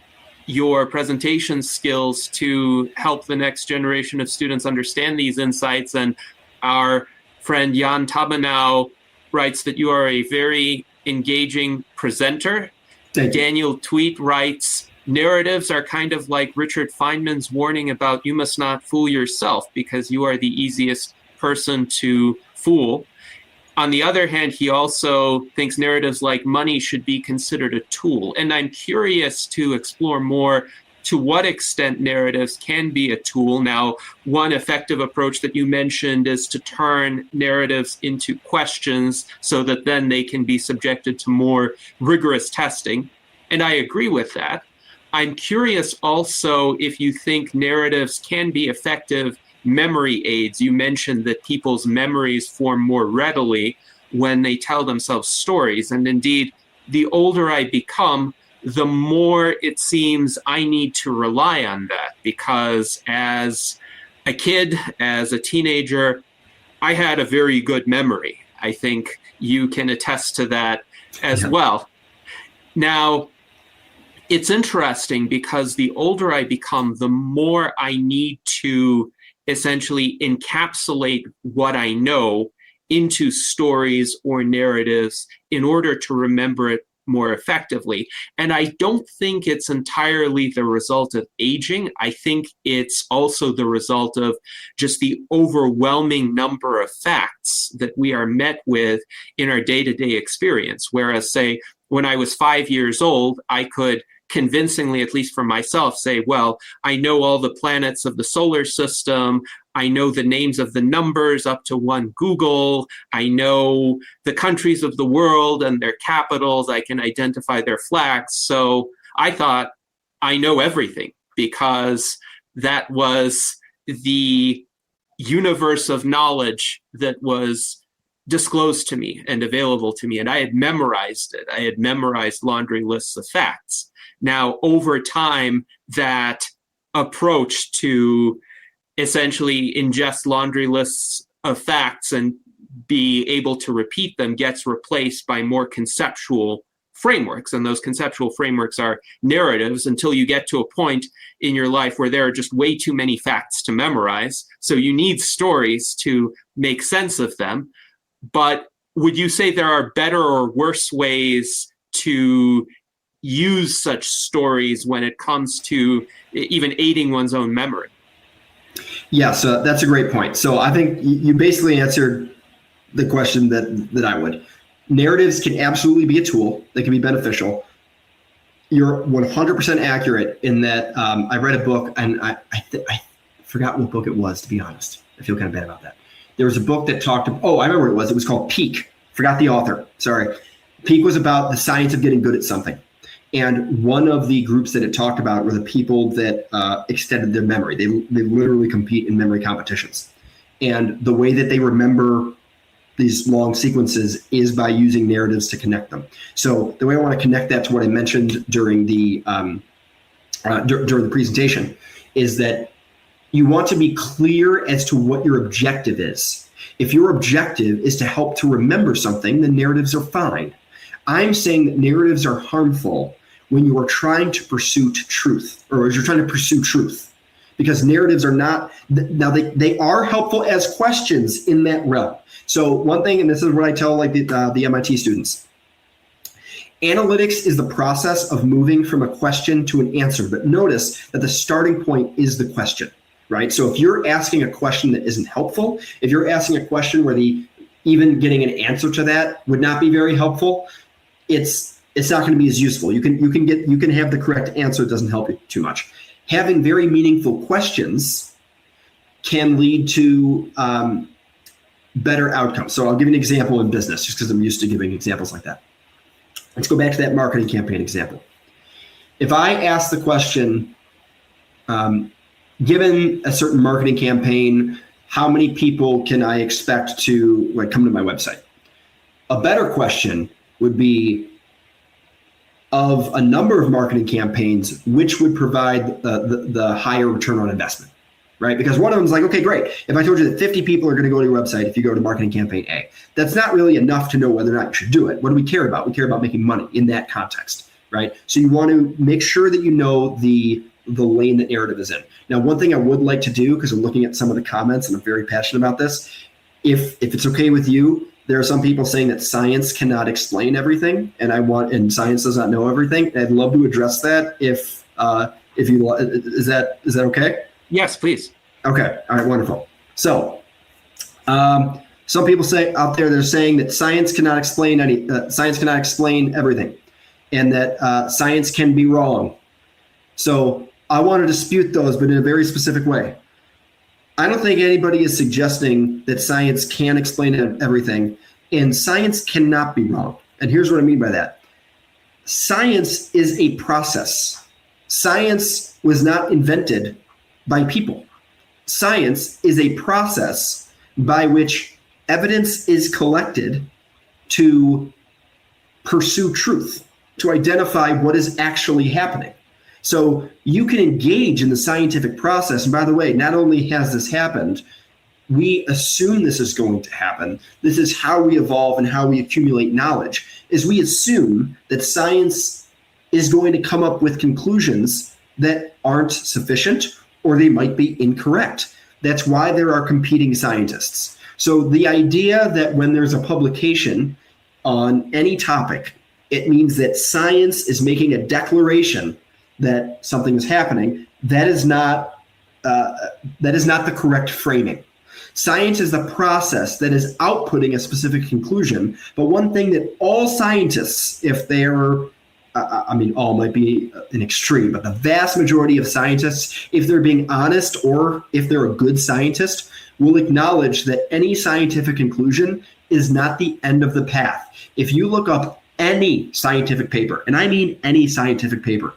your presentation skills to help the next generation of students understand these insights. And our friend Jan Tabenau writes that you are a very engaging presenter. Daniel Tweet writes, narratives are kind of like Richard Feynman's warning about you must not fool yourself because you are the easiest person to fool. On the other hand, he also thinks narratives like money should be considered a tool. And I'm curious to explore more to what extent narratives can be a tool. Now, one effective approach that you mentioned is to turn narratives into questions so that then they can be subjected to more rigorous testing. And I agree with that. I'm curious also if you think narratives can be effective memory aids. You mentioned that people's memories form more readily when they tell themselves stories. And indeed, the older I become, the more it seems I need to rely on that, because as a kid, as a teenager, I had a very good memory. I think you can attest to that as well. Now, it's interesting because the older I become, the more I need to essentially encapsulate what I know into stories or narratives in order to remember it more effectively. And I don't think it's entirely the result of aging. I think it's also the result of just the overwhelming number of facts that we are met with in our day-to-day experience. Whereas, say, when I was 5 years old, I could convincingly, at least for myself, say, well, I know all the planets of the solar system. I know the names of the numbers up to one Google. I know the countries of the world and their capitals. I can identify their flags. So I thought I know everything because that was the universe of knowledge that was disclosed to me and available to me. And I had memorized it. I had memorized laundry lists of facts. Now, over time, that approach to essentially ingest laundry lists of facts and be able to repeat them gets replaced by more conceptual frameworks. And those conceptual frameworks are narratives until you get to a point in your life where there are just way too many facts to memorize. So you need stories to make sense of them. But would you say there are better or worse ways to use such stories when it comes to even aiding one's own memory? Yeah, so that's a great point. So I think you basically answered the question that I would. Narratives can absolutely be a tool. They can be beneficial. You're 100% accurate in that. I read a book, and I forgot what book it was, to be honest. I feel kind of bad about that. There was a book that talked I remember what it was. It was called Peak. Forgot the author. Sorry. Peak was about the science of getting good at something. And one of the groups that it talked about were the people that extended their memory. They literally compete in memory competitions. And the way that they remember these long sequences is by using narratives to connect them. So the way I want to connect that to what I mentioned during the presentation is that you want to be clear as to what your objective is. If your objective is to help to remember something, then narratives are fine. I'm saying that narratives are harmful when you are trying to pursue truth, or as you're trying to pursue truth. Because narratives are not, now they are helpful as questions in that realm. So one thing, and this is what I tell like the MIT students, analytics is the process of moving from a question to an answer. But notice that the starting point is the question, right? So if you're asking a question that isn't helpful, if you're asking a question where even getting an answer to that would not be very helpful, it's not going to be as useful. You can have the correct answer, it doesn't help you too much. Having very meaningful questions can lead to better outcomes. So I'll give you an example in business, just because I'm used to giving examples like that. Let's go back to that marketing campaign example. If I ask the question, given a certain marketing campaign, how many people can I expect to come to my website? A better question would be, of a number of marketing campaigns, which would provide the higher return on investment, right? Because one of them is like, okay, great. If I told you that 50 people are going to go to your website if you go to marketing campaign A, that's not really enough to know whether or not you should do it. What do we care about? We care about making money in that context, right? So you want to make sure that you know the lane that narrative is in. Now, one thing I would like to do, because I'm looking at some of the comments and I'm very passionate about this, if it's okay with you, there are some people saying that science cannot explain everything, and science does not know everything. I'd love to address that if you is that okay? Yes, please. Okay. All right. Wonderful. So, some people say out there, they're saying that science cannot explain everything, and that science can be wrong. So I want to dispute those, but in a very specific way. I don't think anybody is suggesting that science can explain everything, and science cannot be wrong. And here's what I mean by that. Science is a process. Science was not invented by people. Science is a process by which evidence is collected to pursue truth, to identify what is actually happening. So you can engage in the scientific process. And by the way, not only has this happened, we assume this is going to happen. This is how we evolve and how we accumulate knowledge, is we assume that science is going to come up with conclusions that aren't sufficient, or they might be incorrect. That's why there are competing scientists. So the idea that when there's a publication on any topic, it means that science is making a declaration that something is happening, that is not the correct framing. Science is the process that is outputting a specific conclusion. But one thing that all scientists, if they're, all might be an extreme, but the vast majority of scientists, if they're being honest or if they're a good scientist, will acknowledge that any scientific conclusion is not the end of the path. If you look up any scientific paper, and I mean any scientific paper,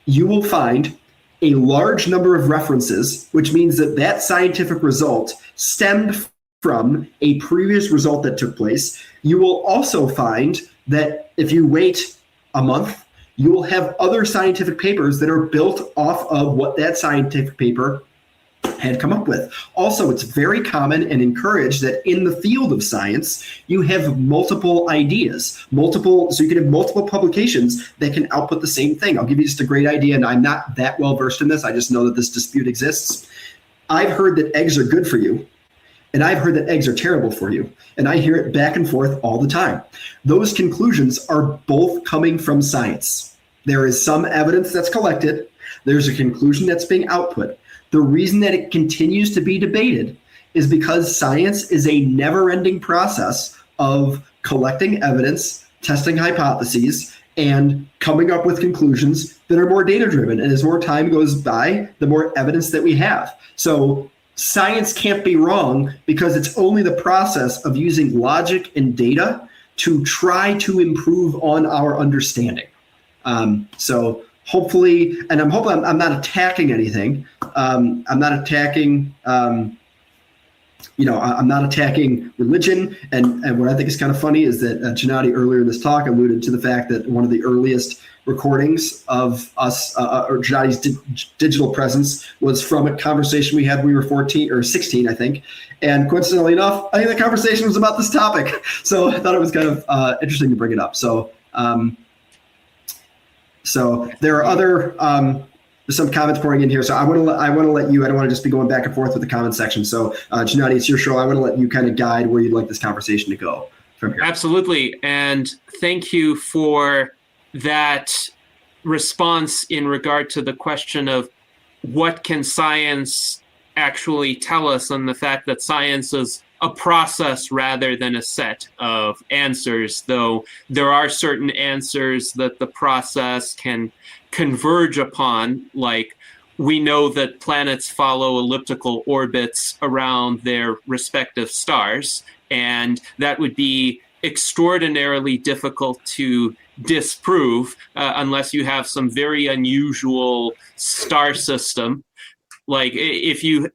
you will find a large number of references, which means that scientific result stemmed from a previous result that took place. You will also find that if you wait a month, you will have other scientific papers that are built off of what that scientific paper had come up with. Also, it's very common and encouraged that in the field of science, you have multiple ideas, so you can have multiple publications that can output the same thing. I'll give you just a great idea, and I'm not that well versed in this. I just know that this dispute exists. I've heard that eggs are good for you, and I've heard that eggs are terrible for you, and I hear it back and forth all the time. Those conclusions are both coming from science. There is some evidence that's collected. There's a conclusion that's being output. The reason that it continues to be debated is because science is a never-ending process of collecting evidence, testing hypotheses, and coming up with conclusions that are more data-driven. And as more time goes by, the more evidence that we have. So science can't be wrong because it's only the process of using logic and data to try to improve on our understanding. So hopefully, and I'm hoping I'm not attacking anything. I'm not attacking I'm not attacking religion. And what I think is kind of funny is that Gennady earlier in this talk alluded to the fact that one of the earliest recordings of us, or Gennady's digital presence, was from a conversation we had when we were 14 or 16, I think. And coincidentally enough, I think the conversation was about this topic. So I thought it was kind of interesting to bring it up. So there are other there's some comments pouring in here. So I want to let you, I don't want to just be going back and forth with the comment section. So Gennady, it's your show. I want to let you kind of guide where you'd like this conversation to go from here. Absolutely. And thank you for that response in regard to the question of what can science actually tell us, and the fact that science is a process rather than a set of answers, though there are certain answers that the process can converge upon, like we know that planets follow elliptical orbits around their respective stars, and that would be extraordinarily difficult to disprove unless you have some very unusual star system. Like if you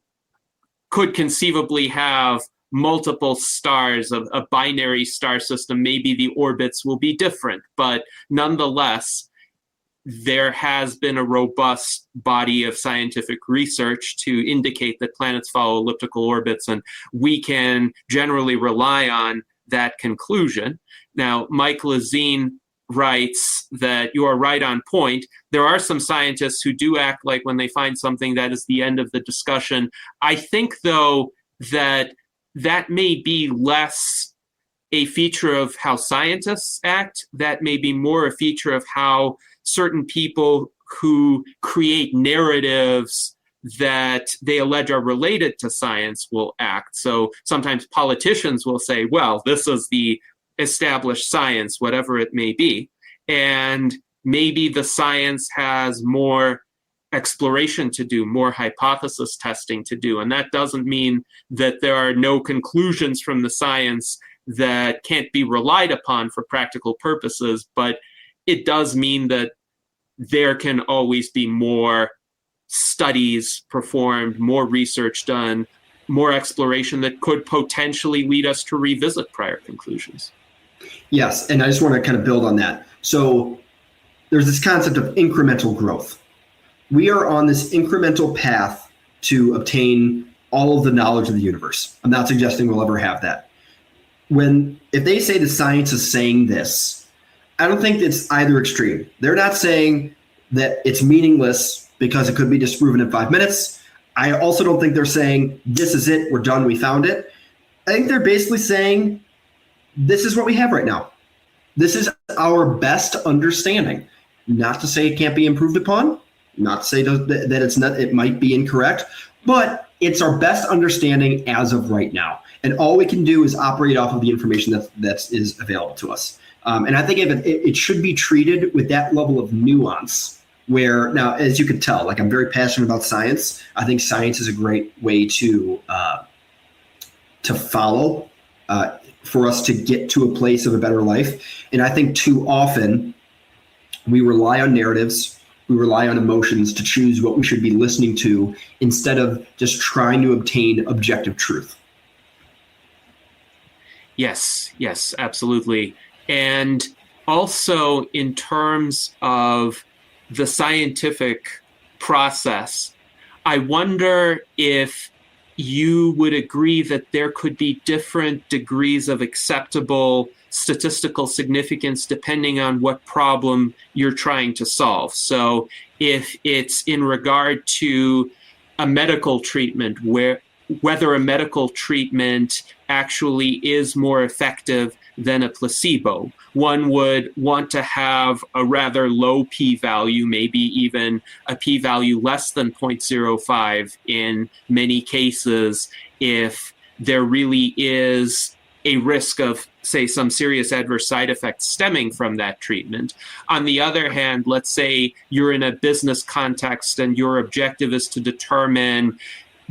could conceivably have multiple stars of a binary star system, maybe the orbits will be different, but nonetheless, there has been a robust body of scientific research to indicate that planets follow elliptical orbits, and we can generally rely on that conclusion. Now, Mike Lazine writes that you are right on point. There are some scientists who do act like when they find something that is the end of the discussion. I think, though, that may be less a feature of how scientists act. That may be more a feature of how certain people who create narratives that they allege are related to science will act. So sometimes politicians will say, well, this is the established science, whatever it may be. And maybe the science has more exploration to do, more hypothesis testing to do. And that doesn't mean that there are no conclusions from the science that can't be relied upon for practical purposes, but it does mean that there can always be more studies performed, more research done, more exploration that could potentially lead us to revisit prior conclusions. Yes, and I just want to kind of build on that. So there's this concept of incremental growth. We are on this incremental path to obtain all of the knowledge of the universe. I'm not suggesting we'll ever have that. If they say the science is saying this, I don't think it's either extreme. They're not saying that it's meaningless because it could be disproven in 5 minutes. I also don't think they're saying, this is it, we're done, we found it. I think they're basically saying, this is what we have right now. This is our best understanding. Not to say it can't be improved upon, not to say that it's not, it might be incorrect, but it's our best understanding as of right now. And all we can do is operate off of the information that is available to us. And I think it should be treated with that level of nuance, where now, as you can tell, like I'm very passionate about science. I think science is a great way to follow for us to get to a place of a better life. And I think too often we rely on narratives, we rely on emotions to choose what we should be listening to instead of just trying to obtain objective truth. Yes, absolutely. And also in terms of the scientific process, I wonder if you would agree that there could be different degrees of acceptable statistical significance depending on what problem you're trying to solve. So if it's in regard to a medical treatment, whether a medical treatment actually is more effective than a placebo, one would want to have a rather low p-value, maybe even a p-value less than 0.05 in many cases, if there really is a risk of, say, some serious adverse side effects stemming from that treatment. On the other hand, let's say you're in a business context and your objective is to determine,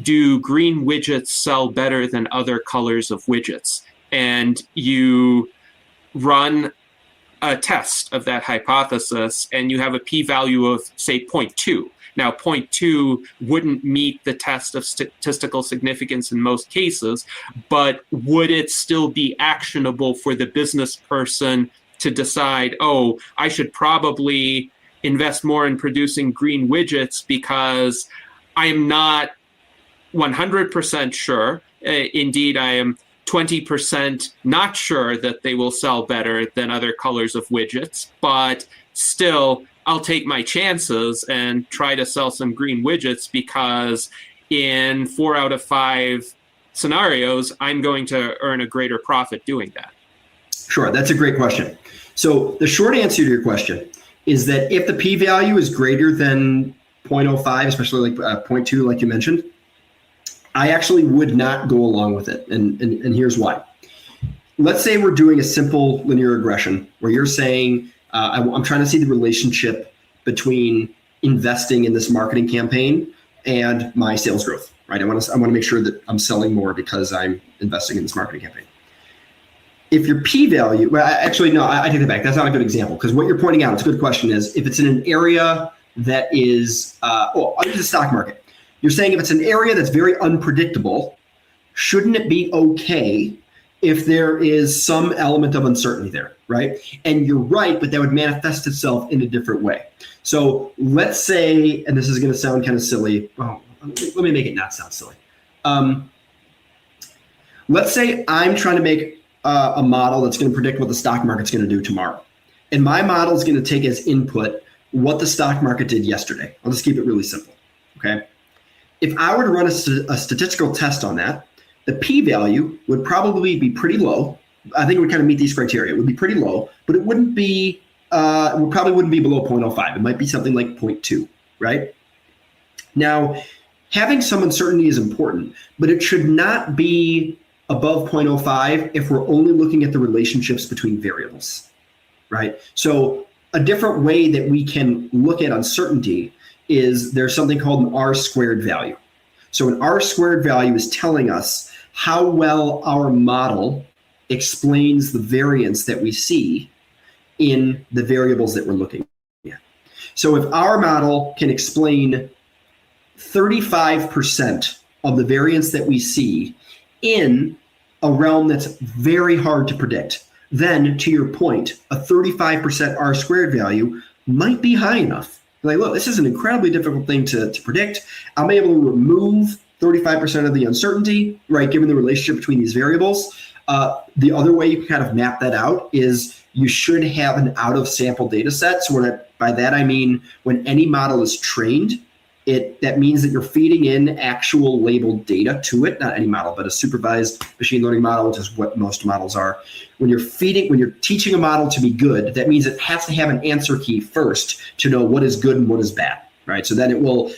do green widgets sell better than other colors of widgets? And you run a test of that hypothesis and you have a p-value of, say, 0.2. Now, 0.2 wouldn't meet the test of statistical significance in most cases, but would it still be actionable for the business person to decide, oh, I should probably invest more in producing green widgets because I am not 100% sure. Indeed, I am 20% not sure that they will sell better than other colors of widgets, but still, I'll take my chances and try to sell some green widgets because in 4 out of 5 scenarios, I'm going to earn a greater profit doing that. Sure, that's a great question. So the short answer to your question is that if the p-value is greater than 0.05, especially like 0.2, like you mentioned, I actually would not go along with it. And here's why. Let's say we're doing a simple linear regression where you're saying, I'm trying to see the relationship between investing in this marketing campaign and my sales growth, right? I want to make sure that I'm selling more because I'm investing in this marketing campaign. If your p-value, well, actually, no, I take it back. That's not a good example because what you're pointing out, it's a good question, is if it's in an area that is, under the stock market, you're saying if it's an area that's very unpredictable, shouldn't it be okay if there is some element of uncertainty there, right? And you're right, but that would manifest itself in a different way. So let's say, and this is going to sound kind of silly. Well, let me make it not sound silly. Let's say I'm trying to make a model that's going to predict what the stock market's going to do tomorrow. And my model is going to take as input what the stock market did yesterday. I'll just keep it really simple, okay? If I were to run a statistical test on that, the p-value would probably be pretty low. I think it would kind of meet these criteria. It would be pretty low, but it wouldn't be, it probably wouldn't be below 0.05. It might be something like 0.2, right? Now, having some uncertainty is important, but it should not be above 0.05 if we're only looking at the relationships between variables, right? So a different way that we can look at uncertainty is there's something called an R-squared value. So an R-squared value is telling us how well our model explains the variance that we see in the variables that we're looking at. So if our model can explain 35% of the variance that we see in a realm that's very hard to predict, then to your point, a 35% R-squared value might be high enough. Like, look, this is an incredibly difficult thing to predict. I'm able to remove 35% of the uncertainty, right, given the relationship between these variables. The other way you can kind of map that out is you should have an out-of-sample data set. So by that I mean when any model is trained, that means that you're feeding in actual labeled data to it, not any model, but a supervised machine learning model, which is what most models are. When you're teaching a model to be good, that means it has to have an answer key first to know what is good and what is bad, right? So then it will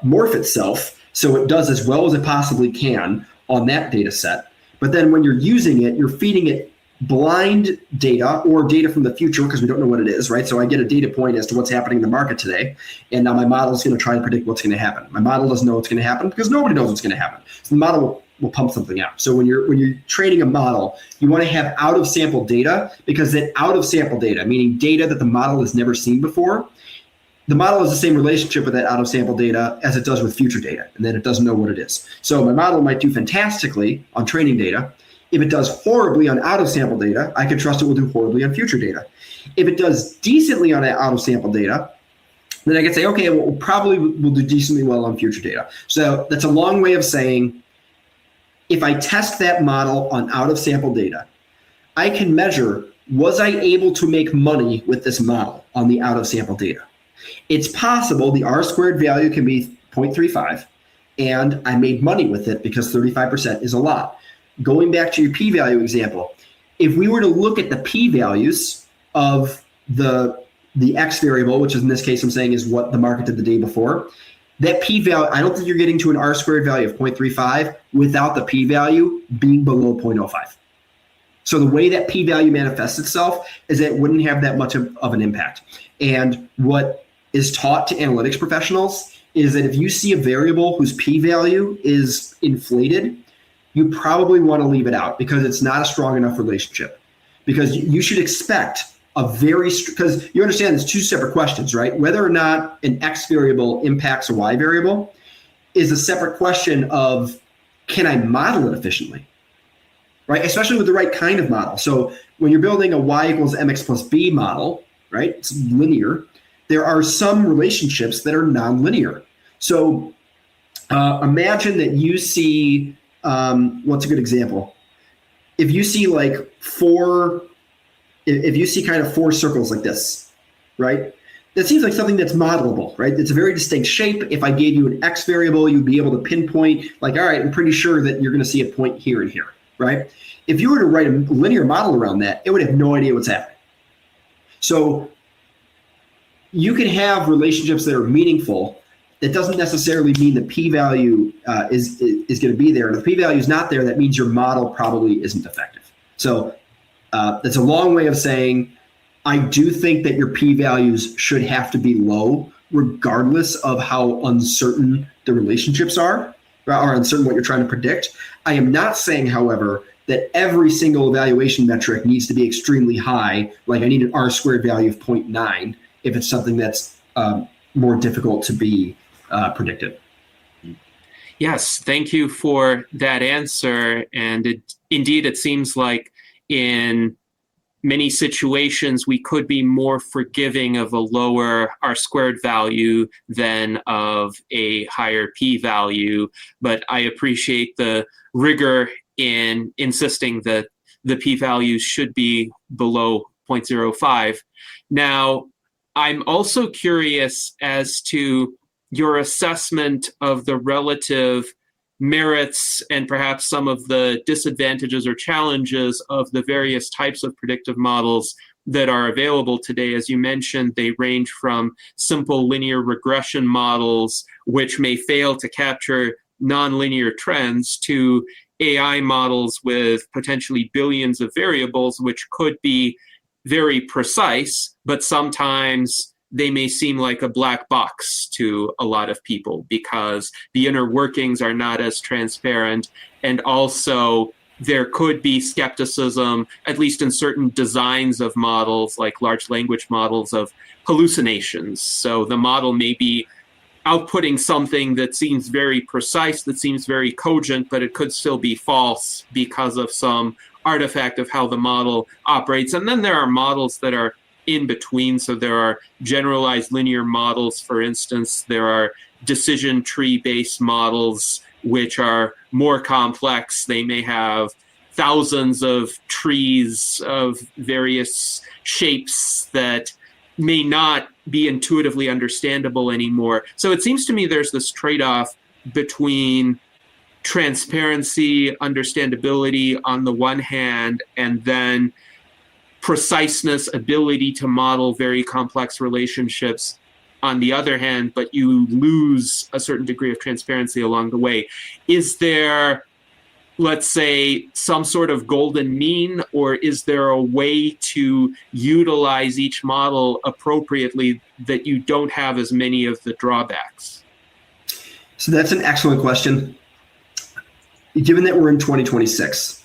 morph itself so it does as well as it possibly can on that data set. But then when you're using it, you're feeding it blind data or data from the future because we don't know what it is, right? So I get a data point as to what's happening in the market today, and now my model is going to try and predict what's going to happen. My model doesn't know what's going to happen because nobody knows what's going to happen. So the model will pump something out. So when you're training a model, you want to have out of sample data because that out of sample data, meaning data that the model has never seen before, the model has the same relationship with that out of sample data as it does with future data, and then it doesn't know what it is. So my model might do fantastically on training data. If it does horribly on out-of-sample data, I can trust it will do horribly on future data. If it does decently on out-of-sample data, then I can say, okay, well, probably will do decently well on future data. So that's a long way of saying, if I test that model on out-of-sample data, I can measure, was I able to make money with this model on the out-of-sample data? It's possible the R-squared value can be 0.35, and I made money with it because 35% is a lot. Going back to your p-value example, if we were to look at the p-values of the x variable, which is in this case I'm saying is what the market did the day before, that p-value, I don't think you're getting to an R-squared value of 0.35 without the p-value being below 0.05. So the way that p-value manifests itself is that it wouldn't have that much of an impact. And what is taught to analytics professionals is that if you see a variable whose p-value is inflated, you probably want to leave it out because it's not a strong enough relationship. Because you should expect because you understand there's two separate questions, right? Whether or not an X variable impacts a Y variable is a separate question of, can I model it efficiently, right? Especially with the right kind of model. So when you're building a Y equals MX plus B model, right? It's linear. There are some relationships that are nonlinear. So imagine that you see, what's a good example? If you see if you see kind of four circles like this, right? That seems like something that's modelable, right? It's a very distinct shape. If I gave you an X variable, you'd be able to pinpoint, like, all right, I'm pretty sure that you're going to see a point here and here, right? If you were to write a linear model around that, it would have no idea what's happening. So you can have relationships that are meaningful. That doesn't necessarily mean the p-value is going to be there. And if the p-value is not there, that means your model probably isn't effective. So that's a long way of saying I do think that your p-values should have to be low, regardless of how uncertain the relationships are, or uncertain what you're trying to predict. I am not saying, however, that every single evaluation metric needs to be extremely high, like I need an R-squared value of 0.9 if it's something that's more difficult to be predicted. Yes, thank you for that answer. And indeed, it seems like in many situations, we could be more forgiving of a lower R-squared value than of a higher p-value. But I appreciate the rigor in insisting that the p-values should be below 0.05. Now, I'm also curious as to your assessment of the relative merits and perhaps some of the disadvantages or challenges of the various types of predictive models that are available today. As you mentioned, they range from simple linear regression models, which may fail to capture nonlinear trends, to AI models with potentially billions of variables, which could be very precise, but sometimes they may seem like a black box to a lot of people because the inner workings are not as transparent. And also there could be skepticism, at least in certain designs of models, like large language models, of hallucinations. So the model may be outputting something that seems very precise, that seems very cogent, but it could still be false because of some artifact of how the model operates. And then there are models that are in between. So there are generalized linear models, for instance. There are decision tree-based models, which are more complex. They may have thousands of trees of various shapes that may not be intuitively understandable anymore. So it seems to me there's this trade-off between transparency, understandability on the one hand, and then preciseness, ability to model very complex relationships on the other hand, but you lose a certain degree of transparency along the way. Is there, let's say, some sort of golden mean, or is there a way to utilize each model appropriately that you don't have as many of the drawbacks? So that's an excellent question. Given that we're in 2026,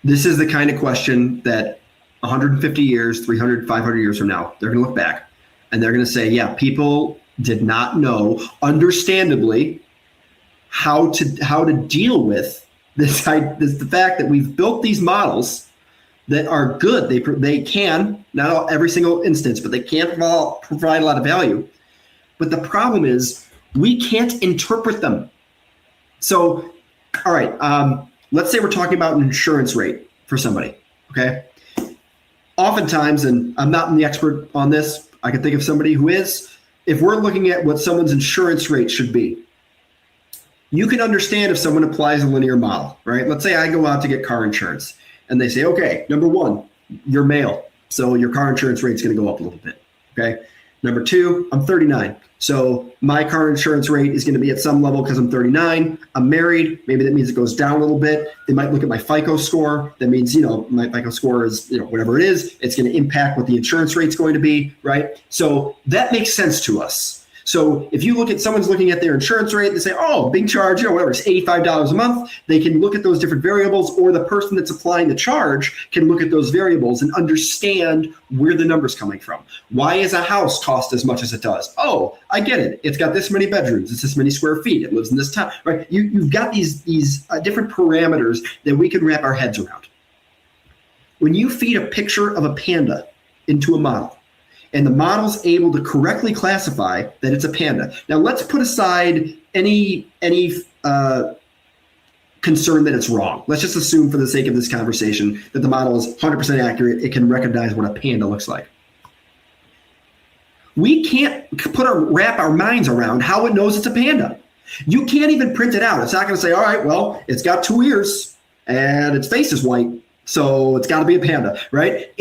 this is the kind of question that 150 years, 300, 500 years from now, they're going to look back and they're going to say, yeah, people did not know, understandably, how to deal with this the fact that we've built these models that are good. They can, not every single instance, but they can provide a lot of value. But the problem is we can't interpret them. So, all right, let's say we're talking about an insurance rate for somebody, okay? Oftentimes, and I'm not the expert on this, I can think of somebody who is, if we're looking at what someone's insurance rate should be, you can understand if someone applies a linear model, right? Let's say I go out to get car insurance and they say, okay, number one, you're male, so your car insurance rate's gonna go up a little bit, okay? Number two, I'm 39. So my car insurance rate is going to be at some level because I'm 39. I'm married. Maybe that means it goes down a little bit. They might look at my FICO score. That means, my FICO score is, whatever it is, it's going to impact what the insurance rate's going to be, right? So that makes sense to us. So if you look at someone's looking at their insurance rate, they say, oh, big charge, whatever, it's $85 a month. They can look at those different variables, or the person that's applying the charge can look at those variables and understand where the number's coming from. Why is a house cost as much as it does? Oh, I get it. It's got this many bedrooms. It's this many square feet. It lives in this town, right? You've got these different parameters that we can wrap our heads around. When you feed a picture of a panda into a model, and the model's able to correctly classify that it's a panda. Now let's put aside any concern that it's wrong. Let's just assume, for the sake of this conversation, that the model is 100% accurate. It can recognize what a panda looks like. We can't wrap our minds around how it knows it's a panda. You can't even print it out. It's not going to say, all right, well, it's got 2 ears and its face is white, so it's got to be a panda, right?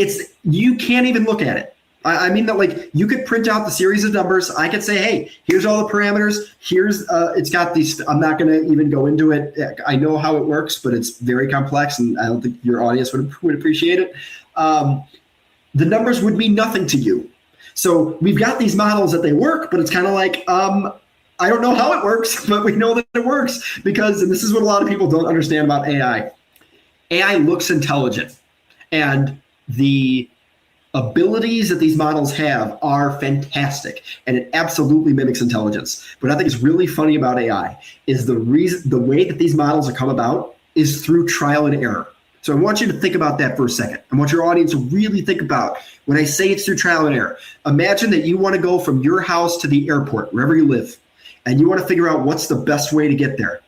You can't even look at it. I mean that, like, you could print out the series of numbers. I could say, hey, here's all the parameters. Here's it's got these. I'm not going to even go into it. I know how it works, but it's very complex, and I don't think your audience would appreciate it. The numbers would mean nothing to you. So we've got these models that they work, but it's kind of like, I don't know how it works, but we know that it works because, and this is what a lot of people don't understand about AI. AI looks intelligent, and the abilities that these models have are fantastic, and it absolutely mimics intelligence. What I think is really funny about AI is the way that these models have come about is through trial and error. So I want you to think about that for a second. I want your audience to really think about when I say it's through trial and error. Imagine that you want to go from your house to the airport, wherever you live, and you want to figure out what's the best way to get there.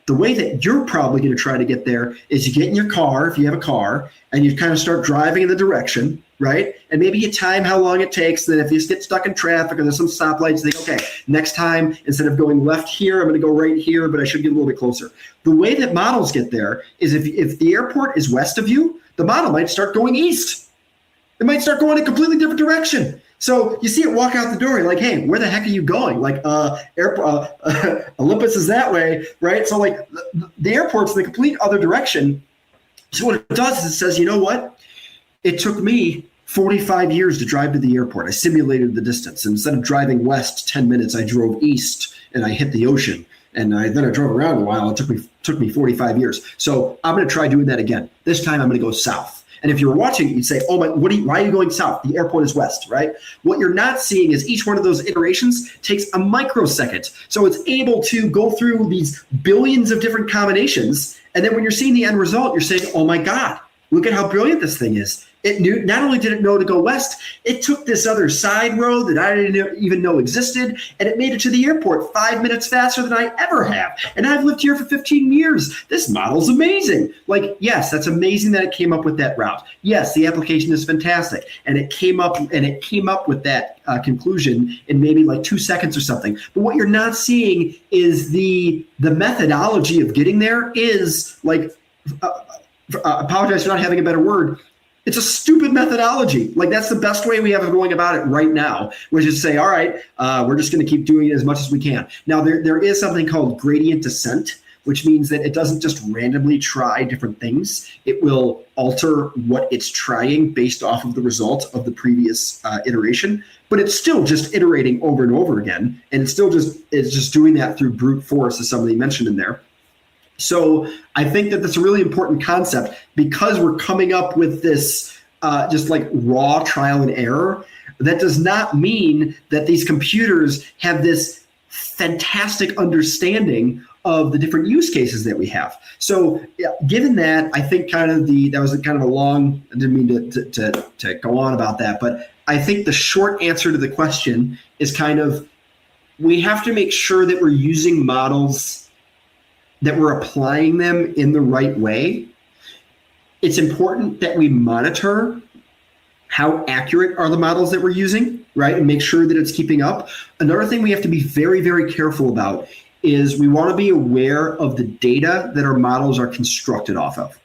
The way that you're probably going to try to get there is you get in your car, if you have a car, and you kind of start driving in the direction, right? And maybe you time how long it takes. Then if you get stuck in traffic or there's some stoplights, you think, okay, next time, instead of going left here, I'm going to go right here, but I should get a little bit closer. The way that models get there is if the airport is west of you, the model might start going east. It might start going a completely different direction. So you see it walk out the door, you're like, hey, where the heck are you going? Like, Olympus is that way, right? So like the airport's in the complete other direction. So what it does is it says, you know what? It took me 45 years to drive to the airport. I simulated the distance. And instead of driving west 10 minutes, I drove east and I hit the ocean. And then I drove around a while. It took me 45 years. So I'm going to try doing that again. This time I'm going to go south. And if you were watching it, you'd say, oh my, why are you going south? The airport is west, right? What you're not seeing is each one of those iterations takes a microsecond. So it's able to go through these billions of different combinations. And then when you're seeing the end result, you're saying, oh my God, look at how brilliant this thing is. It knew, not only did it know to go west, it took this other side road that I didn't even know existed, and it made it to the airport 5 minutes faster than I ever have. And I've lived here for 15 years. This model's amazing. Like, yes, that's amazing that it came up with that route. Yes, the application is fantastic. And it came up with that conclusion in maybe like 2 seconds or something. But what you're not seeing is the methodology of getting there is like, apologize for not having a better word. It's a stupid methodology. Like, that's the best way we have of going about it right now, which is say, all right, we're just going to keep doing it as much as we can. Now, there is something called gradient descent, which means that it doesn't just randomly try different things. It will alter what it's trying based off of the result of the previous iteration, but it's still just iterating over and over again. And it's just doing that through brute force, as somebody mentioned in there. So I think that that's a really important concept because we're coming up with this just like raw trial and error. That does not mean that these computers have this fantastic understanding of the different use cases that we have. So given that, I think that was kind of a long, I didn't mean to go on about that, but I think the short answer to the question is kind of, we have to make sure that we're using models, that we're applying them in the right way. It's important that we monitor how accurate are the models that we're using, right? And make sure that it's keeping up. Another thing we have to be very, very careful about is we want to be aware of the data that our models are constructed off of.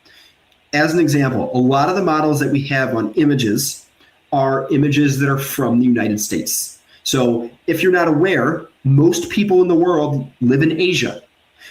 As an example, a lot of the models that we have on images are images that are from the United States. So if you're not aware, most people in the world live in Asia.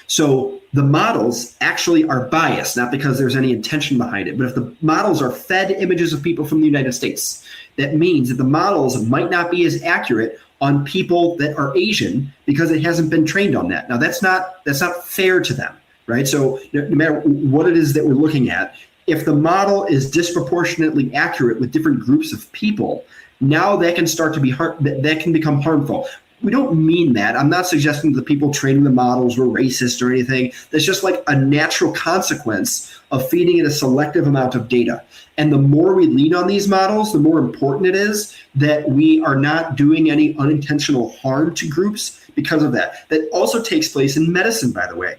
So the models actually are biased, not because there's any intention behind it, but if the models are fed images of people from the United States, that means that the models might not be as accurate on people that are Asian because it hasn't been trained on that. Now that's not fair to them, right? So no matter what it is that we're looking at, if the model is disproportionately accurate with different groups of people, now that can start to be that can become harmful. We don't mean that. I'm not suggesting that the people training the models were racist or anything. That's just like a natural consequence of feeding it a selective amount of data. And the more we lean on these models, the more important it is that we are not doing any unintentional harm to groups because of that. That also takes place in medicine, by the way.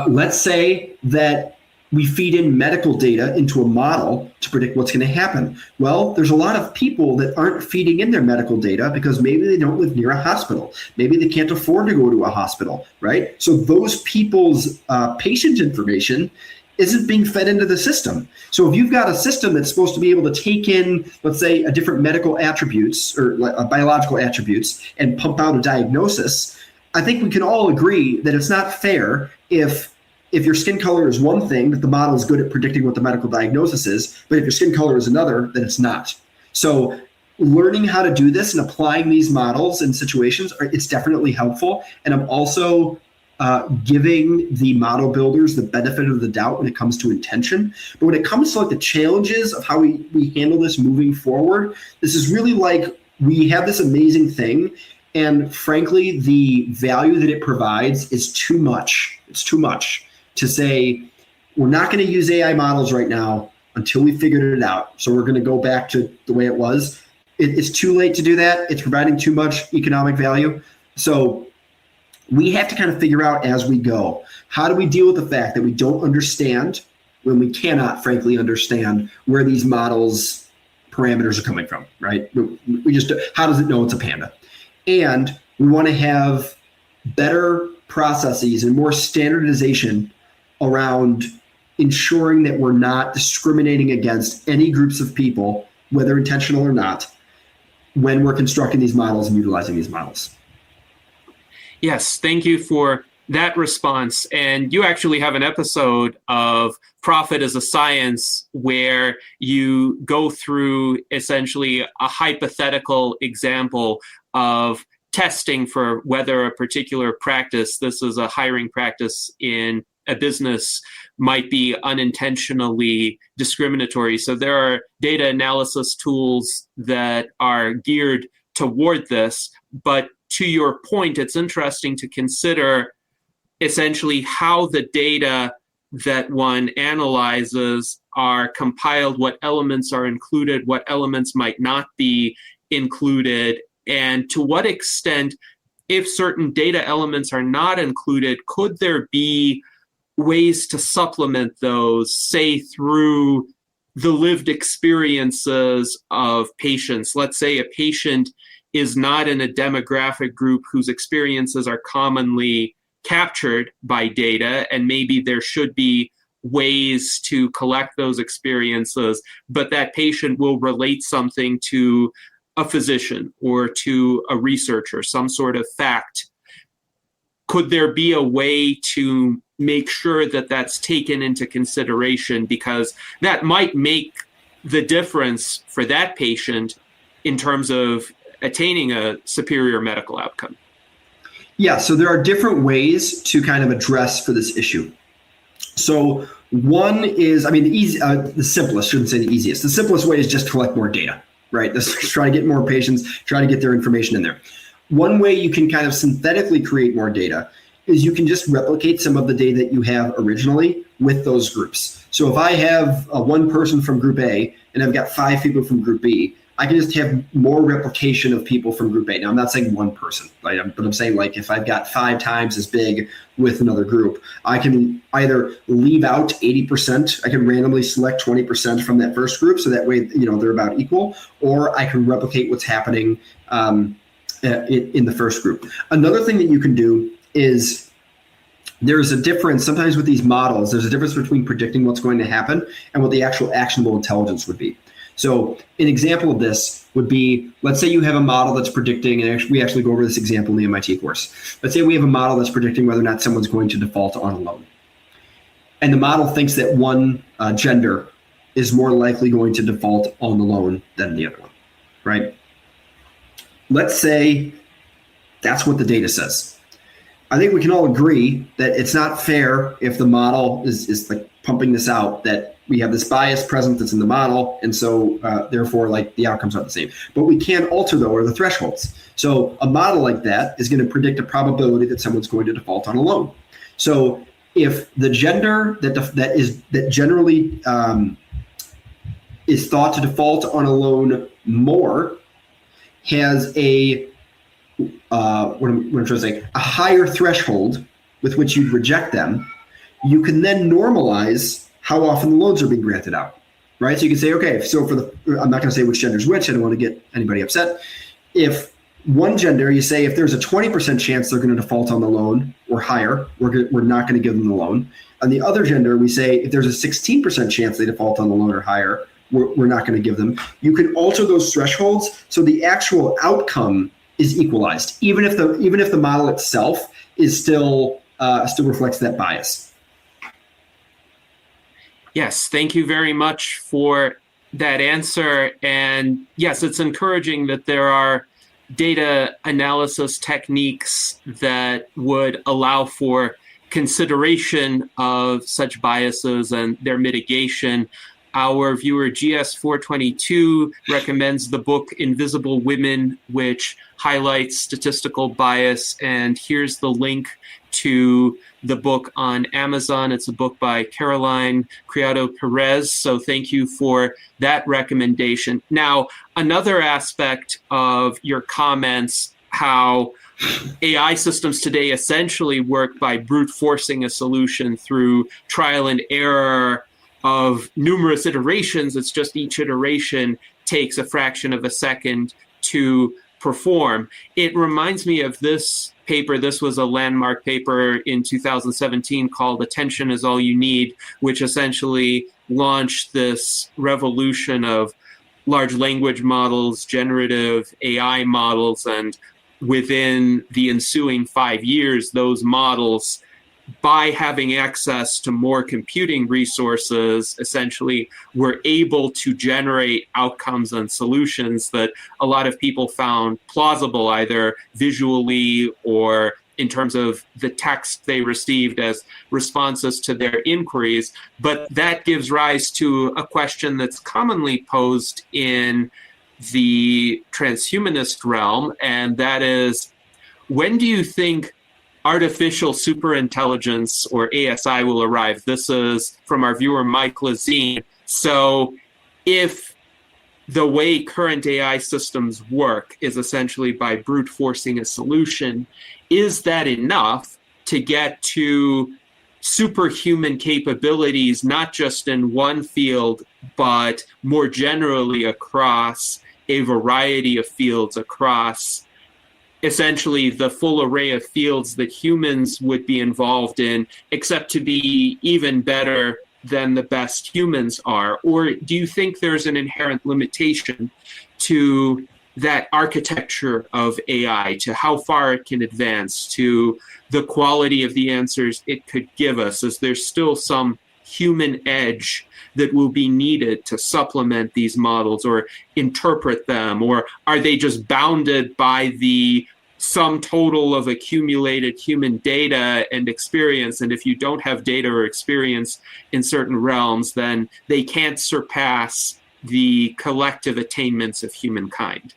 Let's say that we feed in medical data into a model to predict what's going to happen. Well, there's a lot of people that aren't feeding in their medical data because maybe they don't live near a hospital. Maybe they can't afford to go to a hospital, right? So those people's patient information isn't being fed into the system. So if you've got a system that's supposed to be able to take in, let's say, a different medical attributes or biological attributes and pump out a diagnosis, I think we can all agree that it's not fair if your skin color is one thing, that the model is good at predicting what the medical diagnosis is, but if your skin color is another, then it's not. So learning how to do this and applying these models in situations, it's definitely helpful. And I'm also giving the model builders the benefit of the doubt when it comes to intention. But when it comes to like the challenges of how we handle this moving forward, this is really like we have this amazing thing. And frankly, the value that it provides is too much. It's too much to say, we're not going to use AI models right now until we figured it out. So we're going to go back to the way it was. It's too late to do that. It's providing too much economic value. So we have to kind of figure out as we go, how do we deal with the fact that we don't understand when we cannot, frankly, understand where these models parameters are coming from, right? We just, how does it know it's a panda? And we want to have better processes and more standardization around ensuring that we're not discriminating against any groups of people, whether intentional or not, when we're constructing these models and utilizing these models. Yes, thank you for that response. And you actually have an episode of Profit as a Science where you go through essentially a hypothetical example of testing for whether a particular practice, this is a hiring practice in a business, might be unintentionally discriminatory. So there are data analysis tools that are geared toward this. But to your point, it's interesting to consider essentially how the data that one analyzes are compiled, what elements are included, what elements might not be included, and to what extent, if certain data elements are not included, could there be ways to supplement those, say through the lived experiences of patients? Let's say a patient is not in a demographic group whose experiences are commonly captured by data, and maybe there should be ways to collect those experiences, but that patient will relate something to a physician or to a researcher, some sort of fact. Could there be a way to make sure that that's taken into consideration? Because that might make the difference for that patient in terms of attaining a superior medical outcome. Yeah, so there are different ways to kind of address for this issue. So one is, the simplest, shouldn't say the easiest. The simplest way is just collect more data, right? Let's try to get more patients, try to get their information in there. One way you can kind of synthetically create more data is you can just replicate some of the data that you have originally with those groups. So if I have one person from group A and I've got 5 people from group B, I can just have more replication of people from group A. Now, I'm not saying one person, right? But I'm saying like if I've got 5 times as big with another group, I can either leave out 80%, I can randomly select 20% from that first group, so that way, they're about equal, or I can replicate what's happening in the first group. Another thing that you can do is there's a difference sometimes with these models. There's a difference between predicting what's going to happen and what the actual actionable intelligence would be. So an example of this would be, let's say you have a model that's predicting, and we actually go over this example in the MIT course. Let's say we have a model that's predicting whether or not someone's going to default on a loan. And the model thinks that one gender is more likely going to default on the loan than the other one, right? let's say that's what the data says. I think we can all agree that it's not fair if the model is like pumping this out, that we have this bias present that's in the model, and so therefore like the outcomes are the same. But we can alter though are the thresholds. So a model like that is going to predict a probability that someone's going to default on a loan. So if the gender that generally is thought to default on a loan more has a what I'm trying to say, a higher threshold with which you'd reject them, you can then normalize how often the loans are being granted out, right? So you can say, okay, so I'm not going to say which gender is which, I don't want to get anybody upset. If one gender, you say if there's a 20% chance they're going to default on the loan or higher, we're not going to give them the loan. On the other gender, we say if there's a 16% chance they default on the loan or higher, we're not going to give them. You can alter those thresholds so the actual outcome is equalized, even if the model itself is still reflects that bias. Yes, thank you very much for that answer. And yes, it's encouraging that there are data analysis techniques that would allow for consideration of such biases and their mitigation. Our viewer GS422 recommends the book Invisible Women, which highlights statistical bias. And here's the link to the book on Amazon. It's a book by Caroline Criado Perez. So thank you for that recommendation. Now, another aspect of your comments, how AI systems today essentially work by brute forcing a solution through trial and error of numerous iterations. It's just each iteration takes a fraction of a second to perform. It reminds me of this paper. This was a landmark paper in 2017 called Attention is All You Need, which essentially launched this revolution of large language models, generative AI models, and within the ensuing 5 years, those models, by having access to more computing resources, essentially were able to generate outcomes and solutions that a lot of people found plausible, either visually or in terms of the text they received as responses to their inquiries. But that gives rise to a question that's commonly posed in the transhumanist realm, and that is, when do you think artificial superintelligence, or ASI, will arrive? This is from our viewer, Mike Lazine. So if the way current AI systems work is essentially by brute forcing a solution, is that enough to get to superhuman capabilities, not just in one field, but more generally across a variety of fields, across essentially the full array of fields that humans would be involved in, except to be even better than the best humans are? Or do you think there's an inherent limitation to that architecture of AI, to how far it can advance, to the quality of the answers it could give us? Is there still some human edge that will be needed to supplement these models or interpret them? Or are they just bounded by the sum total of accumulated human data and experience? And if you don't have data or experience in certain realms, then they can't surpass the collective attainments of humankind.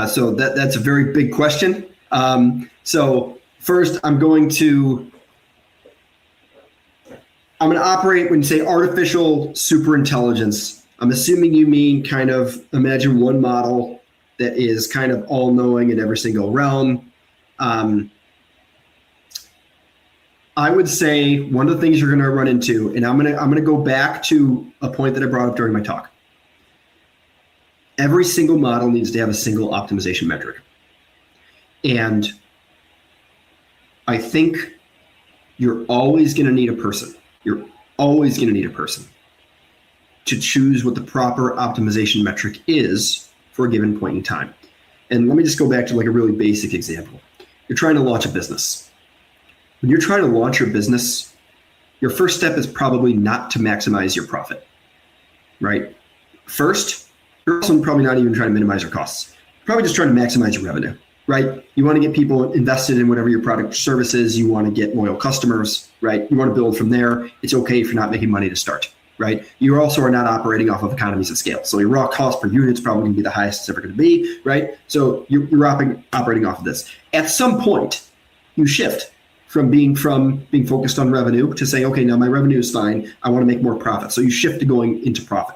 So that's a very big question. So first, I'm going to operate when you say artificial superintelligence. I'm assuming you mean kind of imagine one model that is kind of all-knowing in every single realm. I would say one of the things you're going to run into, and I'm going to go back to a point that I brought up during my talk. Every single model needs to have a single optimization metric. And I think you're always going to need a person. You're always going to need a person to choose what the proper optimization metric is for a given point in time. And let me just go back to like a really basic example. You're trying to launch a business. When you're trying to launch your business, your first step is probably not to maximize your profit, right? First, you're also probably not even trying to minimize your costs. probably just trying to maximize your revenue, right? You want to get people invested in whatever your product or service is. You want to get loyal customers, right? You want to build from there. It's okay if you're not making money to start, right? You also are not operating off of economies of scale. So your raw cost per unit is probably going to be the highest it's ever going to be, right? So you're operating off of this. At some point, you shift from being focused on revenue to saying, okay, now my revenue is fine. I want to make more profit. So you shift to going into profit.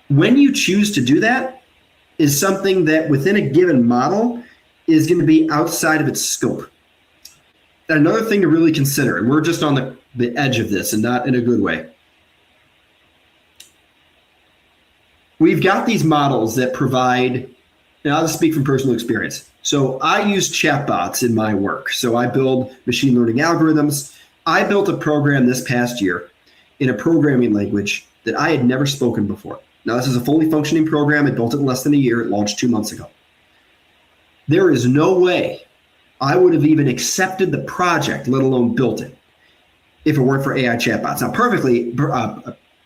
When you choose to do that is something that within a given model is going to be outside of its scope. Another thing to really consider, and we're just on the edge of this and not in a good way. We've got these models that provide, and I'll just speak from personal experience. So I use chatbots in my work. So I build machine learning algorithms. I built a program this past year in a programming language that I had never spoken before. Now, this is a fully functioning program. I built it in less than a year. It launched 2 months ago. There is no way I would have even accepted the project, let alone built it, if it weren't for AI chatbots. Now,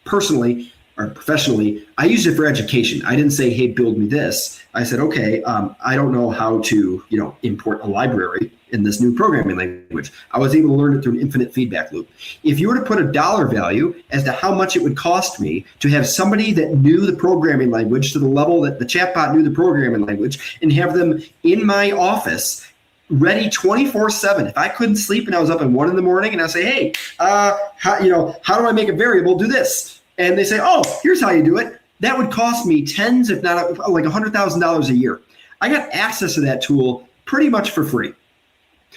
personally or professionally, I used it for education. I didn't say, hey, build me this. I said, okay, I don't know how to, import a library in this new programming language. I was able to learn it through an infinite feedback loop. If you were to put a dollar value as to how much it would cost me to have somebody that knew the programming language to the level that the chatbot knew the programming language and have them in my office ready 24/7. If I couldn't sleep and I was up at 1 a.m. and I say, hey, how do I make a variable do this? And they say, oh, here's how you do it. That would cost me tens, if not like $100,000 a year. I got access to that tool pretty much for free.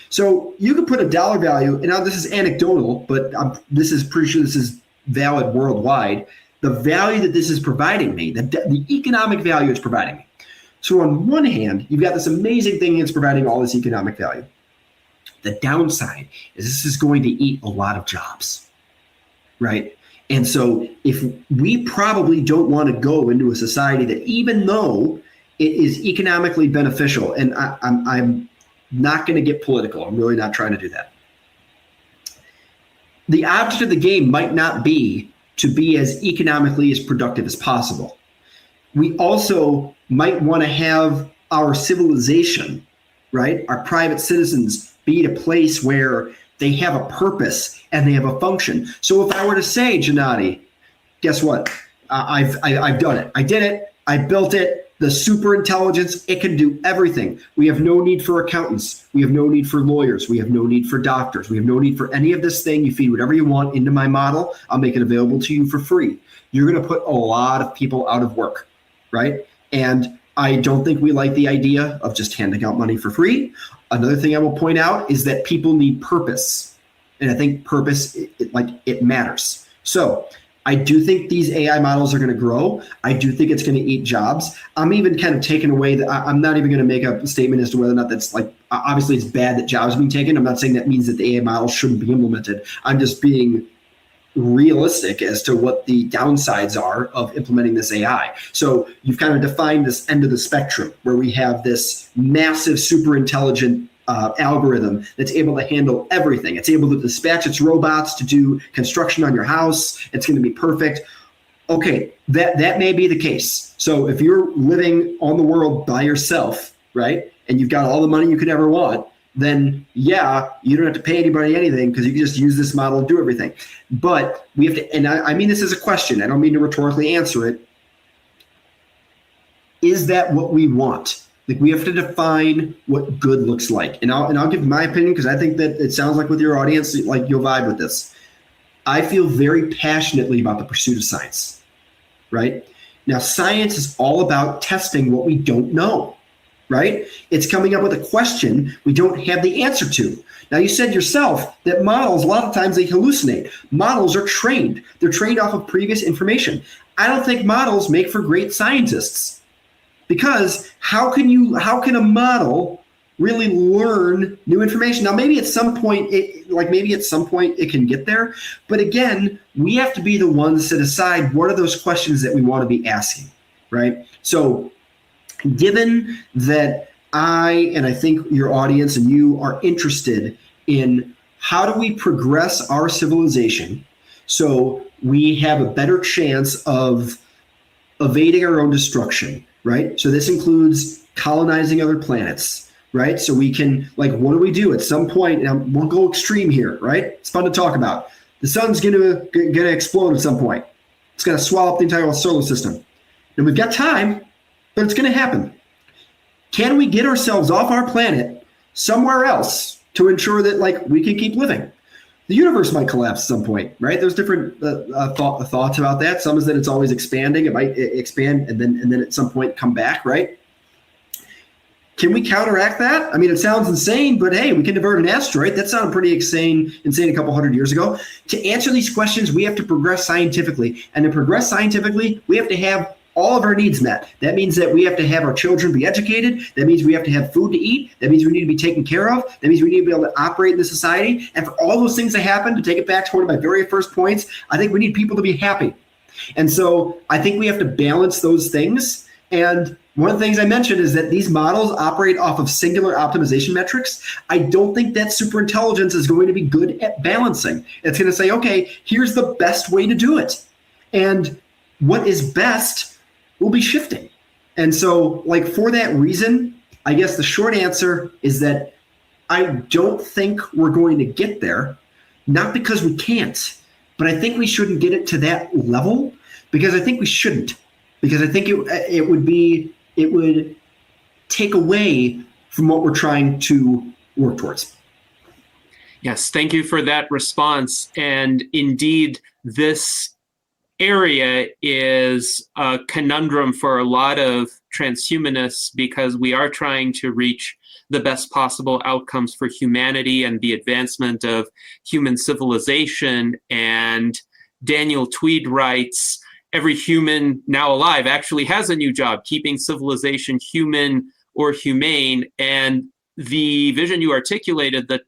So you could put a dollar value, and now this is anecdotal, but this is pretty sure this is valid worldwide. The value that this is providing me, the economic value it's providing me. So on one hand, you've got this amazing thing that's providing all this economic value. The downside is this is going to eat a lot of jobs, right? And so if we probably don't want to go into a society that, even though it is economically beneficial, and I'm not going to get political, I'm really not trying to do that. The object of the game might not be to be as economically as productive as possible. We also might want to have our civilization, right? Our private citizens be at a place where they have a purpose and they have a function. So if I were to say, Gennady, guess what? I've done it. I did it. I built it. The super intelligence, it can do everything. We have no need for accountants. We have no need for lawyers. We have no need for doctors. We have no need for any of this thing. You feed whatever you want into my model. I'll make it available to you for free. You're going to put a lot of people out of work, right? And I don't think we like the idea of just handing out money for free. Another thing I will point out is that people need purpose. And I think purpose, it matters. So I do think these AI models are going to grow. I do think it's going to eat jobs. I'm even kind of taking away that I'm not even going to make a statement as to whether or not that's obviously it's bad that jobs are being taken. I'm not saying that means that the AI models shouldn't be implemented. I'm just being realistic as to what the downsides are of implementing this AI. So you've kind of defined this end of the spectrum where we have this massive, super intelligent algorithm that's able to handle everything. It's able to dispatch its robots to do construction on your house. It's going to be perfect. Okay, that may be the case. So if you're living on the world by yourself, right, and you've got all the money you could ever want, then yeah, you don't have to pay anybody anything because you can just use this model and do everything. But we have to, and I mean this as a question, I don't mean to rhetorically answer it. Is that what we want? Like, we have to define what good looks like. And I'll give my opinion because I think that it sounds like with your audience, like you'll vibe with this. I feel very passionately about the pursuit of science, right? Now, science is all about testing what we don't know, right? It's coming up with a question we don't have the answer to. Now, you said yourself that models, a lot of times they hallucinate. Models are trained. They're trained off of previous information. I don't think models make for great scientists. Because how can a model really learn new information? Now, maybe at some point it can get there. But again, we have to be the ones to decide what are those questions that we want to be asking, right? So given that I think your audience and you are interested in how do we progress our civilization so we have a better chance of evading our own destruction, right? So this includes colonizing other planets, right? So we can, like, what do we do at some point? And we'll go extreme here, right? It's fun to talk about. The sun's gonna explode at some point. It's gonna swallow up the entire solar system. And we've got time, but it's gonna happen. Can we get ourselves off our planet somewhere else to ensure that, like, we can keep living? The universe might collapse at some point, right? There's different thoughts about that. Some is that it's always expanding. It might expand and then at some point come back, right? Can we counteract that? I mean, it sounds insane, but hey, we can divert an asteroid. That sounded pretty insane a couple hundred years ago. To answer these questions, we have to progress scientifically. And to progress scientifically, we have to have all of our needs met. That means that we have to have our children be educated. That means we have to have food to eat. That means we need to be taken care of. That means we need to be able to operate in the society. And for all those things to happen, to take it back to one of my very first points, I think we need people to be happy. And so I think we have to balance those things. And one of the things I mentioned is that these models operate off of singular optimization metrics. I don't think that superintelligence is going to be good at balancing. It's going to say, okay, here's the best way to do it. And what is best will be shifting. And so, like, for that reason, I guess the short answer is that I don't think we're going to get there, not because we can't, but I think we shouldn't get it to that level, because I think we shouldn't, because I think it would take away from what we're trying to work towards. Yes, thank you for that response. And indeed, this area is a conundrum for a lot of transhumanists, because we are trying to reach the best possible outcomes for humanity and the advancement of human civilization. And Daniel Tweed writes, every human now alive actually has a new job, keeping civilization human or humane. And the vision you articulated, that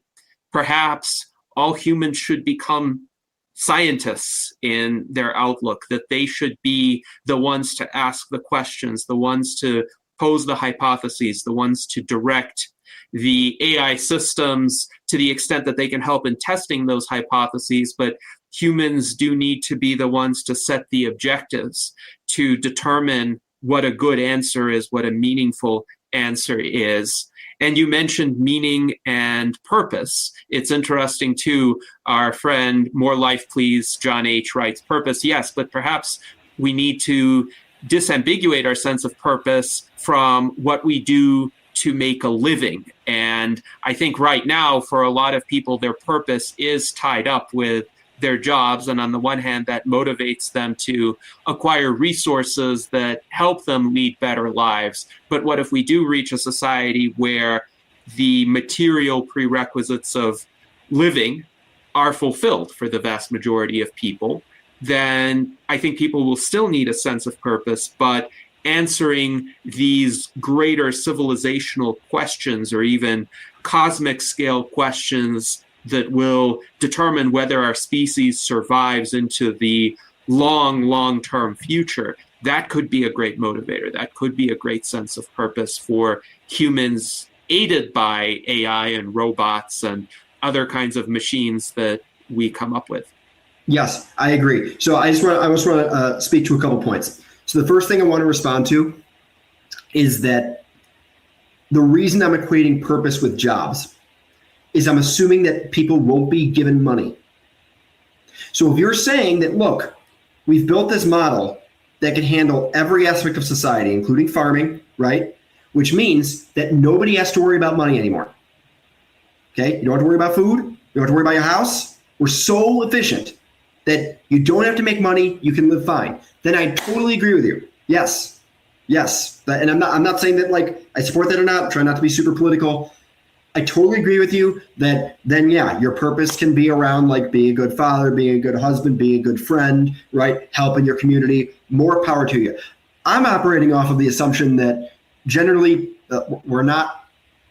perhaps all humans should become scientists in their outlook, that they should be the ones to ask the questions, the ones to pose the hypotheses, the ones to direct the AI systems to the extent that they can help in testing those hypotheses. But humans do need to be the ones to set the objectives, to determine what a good answer is, what a meaningful answer is. And you mentioned meaning and purpose. It's interesting too, our friend More Life Please, John H. writes, purpose, yes, but perhaps we need to disambiguate our sense of purpose from what we do to make a living. And I think right now, for a lot of people, their purpose is tied up with their jobs. And on the one hand, that motivates them to acquire resources that help them lead better lives. But what if we do reach a society where the material prerequisites of living are fulfilled for the vast majority of people? Then I think people will still need a sense of purpose, but answering these greater civilizational questions, or even cosmic scale questions that will determine whether our species survives into the long-term future, that could be a great motivator. That could be a great sense of purpose for humans, aided by AI and robots and other kinds of machines that we come up with. Yes, I agree. So I just want to speak to a couple points. So the first thing I want to respond to is that the reason I'm equating purpose with jobs is I'm assuming that people won't be given money. So if you're saying that, look, we've built this model that can handle every aspect of society, including farming, right? Which means that nobody has to worry about money anymore. Okay, you don't have to worry about food, you don't have to worry about your house. We're so efficient that you don't have to make money, you can live fine. Then I totally agree with you. Yes. And I'm not saying that, like, I support that or not. I'm trying not to be super political. I totally agree with you that then, yeah, your purpose can be around, like, being a good father, being a good husband, being a good friend, right? Helping your community. More power to you. I'm operating off of the assumption that generally we're not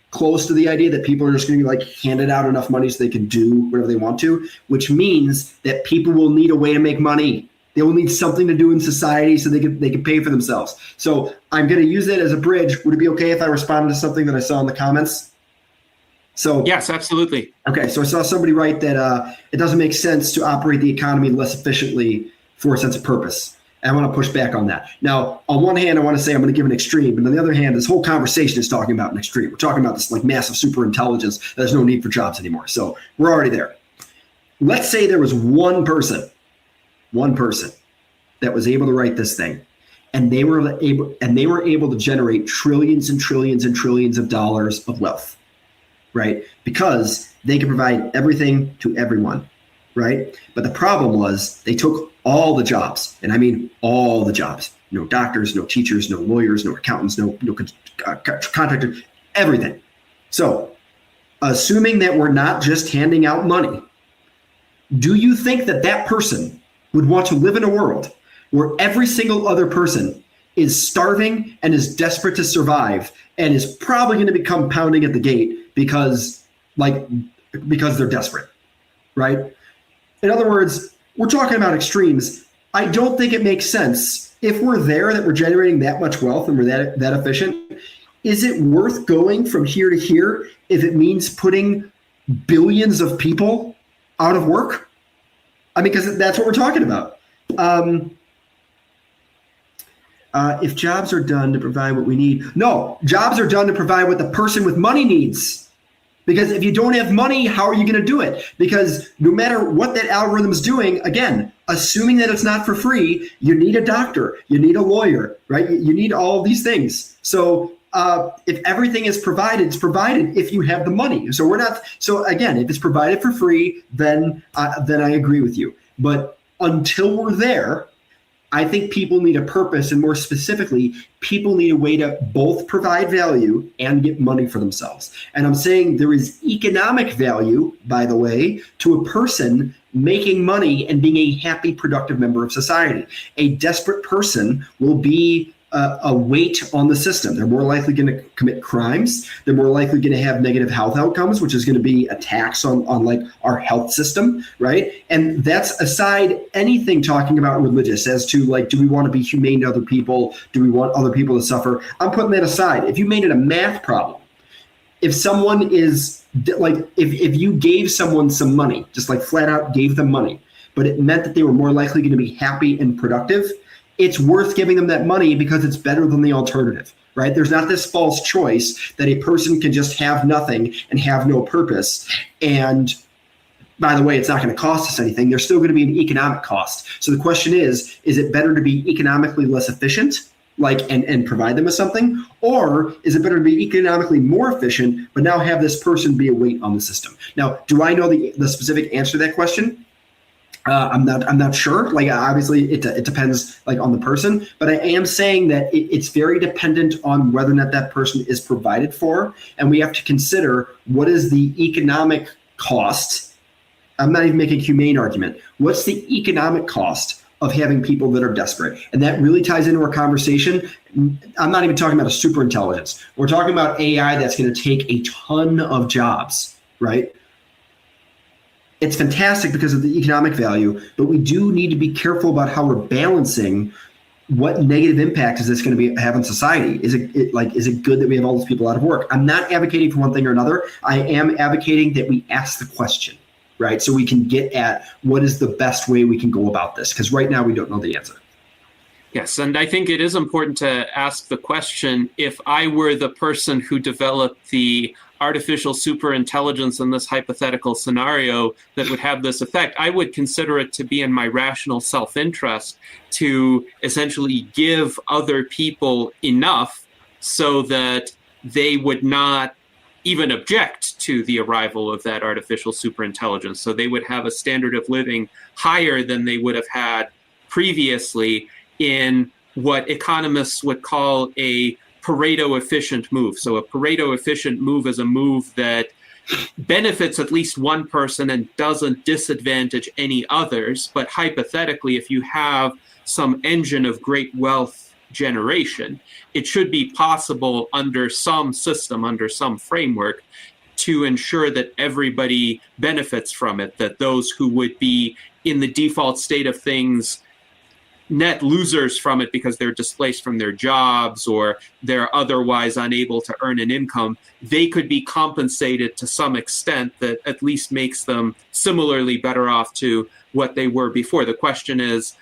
close to the idea that people are just going to be, like, handed out enough money so they can do whatever they want to, which means that people will need a way to make money. They will need something to do in society so they can pay for themselves. So I'm going to use that as a bridge. Would it be okay if I responded to something that I saw in the comments? So yes, absolutely. Okay, so I saw somebody write that it doesn't make sense to operate the economy less efficiently for a sense of purpose. And I want to push back on that. Now, on one hand, I want to say I'm going to give an extreme, but on the other hand, this whole conversation is talking about an extreme. We're talking about this like massive super intelligence. There's no need for jobs anymore. So we're already there. Let's say there was one person that was able to write this thing, and they were able to generate trillions and trillions and trillions of dollars of wealth, right? Because they could provide everything to everyone, right? But the problem was they took all the jobs, and I mean all the jobs. No doctors, no teachers, no lawyers, no accountants, no contractors, everything. So, assuming that we're not just handing out money, do you think that that person would want to live in a world where every single other person is starving and is desperate to survive and is probably going to become pounding at the gate because they're desperate, right? In other words, we're talking about extremes. I don't think it makes sense if we're there, that we're generating that much wealth and we're that efficient. Is it worth going from here to here if it means putting billions of people out of work? I mean, because that's what we're talking about. If jobs are done to provide what we need. No, jobs are done to provide what the person with money needs. Because if you don't have money, how are you going to do it? Because no matter what that algorithm is doing, again, assuming that it's not for free, you need a doctor, you need a lawyer, right? You need all of these things. So if everything is provided, it's provided if you have the money. So again, if it's provided for free, then I agree with you. But until we're there, I think people need a purpose, and more specifically, people need a way to both provide value and get money for themselves. And I'm saying there is economic value, by the way, to a person making money and being a happy, productive member of society. A desperate person will be a weight on the system. They're more likely going to commit crimes. They're more likely going to have negative health outcomes, which is going to be a tax on like our health system, right? And that's aside anything talking about religious as to like, do we want to be humane to other people? Do we want other people to suffer? I'm putting that aside. If you made it a math problem, if someone is like, if you gave someone some money, just like flat out gave them money, but it meant that they were more likely going to be happy and productive, it's worth giving them that money because it's better than the alternative, right? There's not this false choice that a person can just have nothing and have no purpose. And by the way, it's not going to cost us anything. There's still going to be an economic cost. So the question is it better to be economically less efficient, and provide them with something? Or is it better to be economically more efficient, but now have this person be a weight on the system? Now, do I know the specific answer to that question? I'm not sure. Like, obviously it depends like on the person, but I am saying that it's very dependent on whether or not that person is provided for. And we have to consider what is the economic cost. I'm not even making a humane argument. What's the economic cost of having people that are desperate? And that really ties into our conversation. I'm not even talking about a super intelligence. We're talking about AI that's going to take a ton of jobs, right? It's fantastic because of the economic value, but we do need to be careful about how we're balancing what negative impact is this going to have on society. Is it good that we have all these people out of work? I'm not advocating for one thing or another. I am advocating that we ask the question, right? So we can get at what is the best way we can go about this, because right now we don't know the answer. Yes, and I think it is important to ask the question, if I were the person who developed the artificial superintelligence in this hypothetical scenario that would have this effect, I would consider it to be in my rational self-interest to essentially give other people enough so that they would not even object to the arrival of that artificial superintelligence. So they would have a standard of living higher than they would have had previously in what economists would call a Pareto efficient move. So a Pareto efficient move is a move that benefits at least one person and doesn't disadvantage any others. But hypothetically, if you have some engine of great wealth generation, it should be possible under some system, under some framework, to ensure that everybody benefits from it, that those who would be in the default state of things net losers from it because they're displaced from their jobs or they're otherwise unable to earn an income, they could be compensated to some extent that at least makes them similarly better off to what they were before. The question is,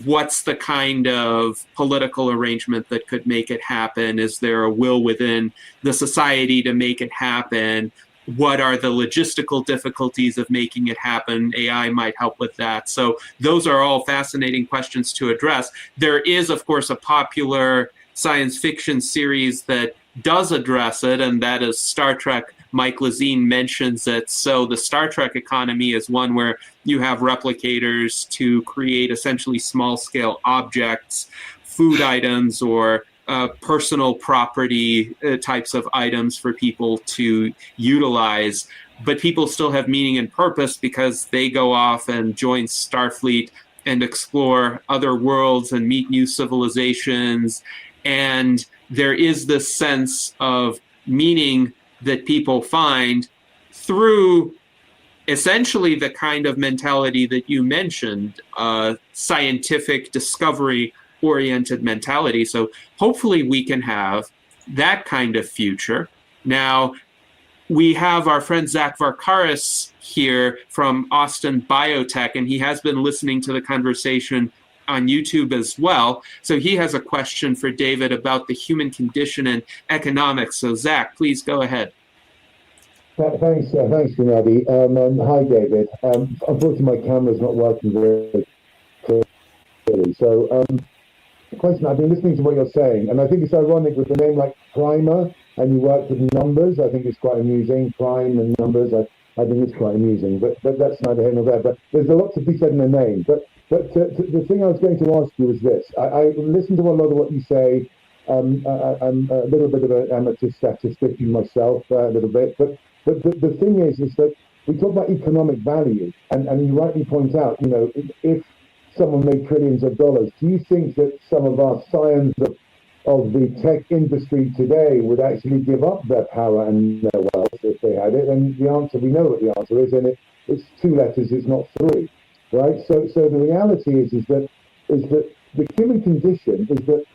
what's the kind of political arrangement that could make it happen? Is there a will within the society to make it happen? What are the logistical difficulties of making it happen? AI might help with that. So those are all fascinating questions to address. There is, of course, a popular science fiction series that does address it, and that is Star Trek. Mike Lezine mentions it. So the Star Trek economy is one where you have replicators to create essentially small-scale objects, food items, or personal property types of items for people to utilize. But people still have meaning and purpose because they go off and join Starfleet and explore other worlds and meet new civilizations. And there is this sense of meaning that people find through essentially the kind of mentality that you mentioned, scientific discovery-oriented mentality. So hopefully we can have that kind of future. Now, we have our friend Zach Varkaris here from Austin Biotech, and he has been listening to the conversation on YouTube as well. So he has a question for David about the human condition and economics. So Zach, please go ahead. Thanks, Gennady. Hi, David. Unfortunately, my camera's not working very clearly. So, question, I've been listening to what you're saying, and I think it's ironic with the name like Primer, and you work with numbers. I think it's quite amusing. Prime and numbers, I think it's quite amusing. But that's neither here nor there. But there's a lot to be said in the name. But the thing I was going to ask you is this. I listened to a lot of what you say. I'm a little bit of an amateur statistician myself, a little bit. But the thing is that we talk about economic value, and you rightly point out, if someone made trillions of dollars, do you think that some of our scions of the tech industry today would actually give up their power and their wealth if they had it? And the answer, we know what the answer is, and it's 2 letters, it's not 3. Right, so the reality is that the human condition is that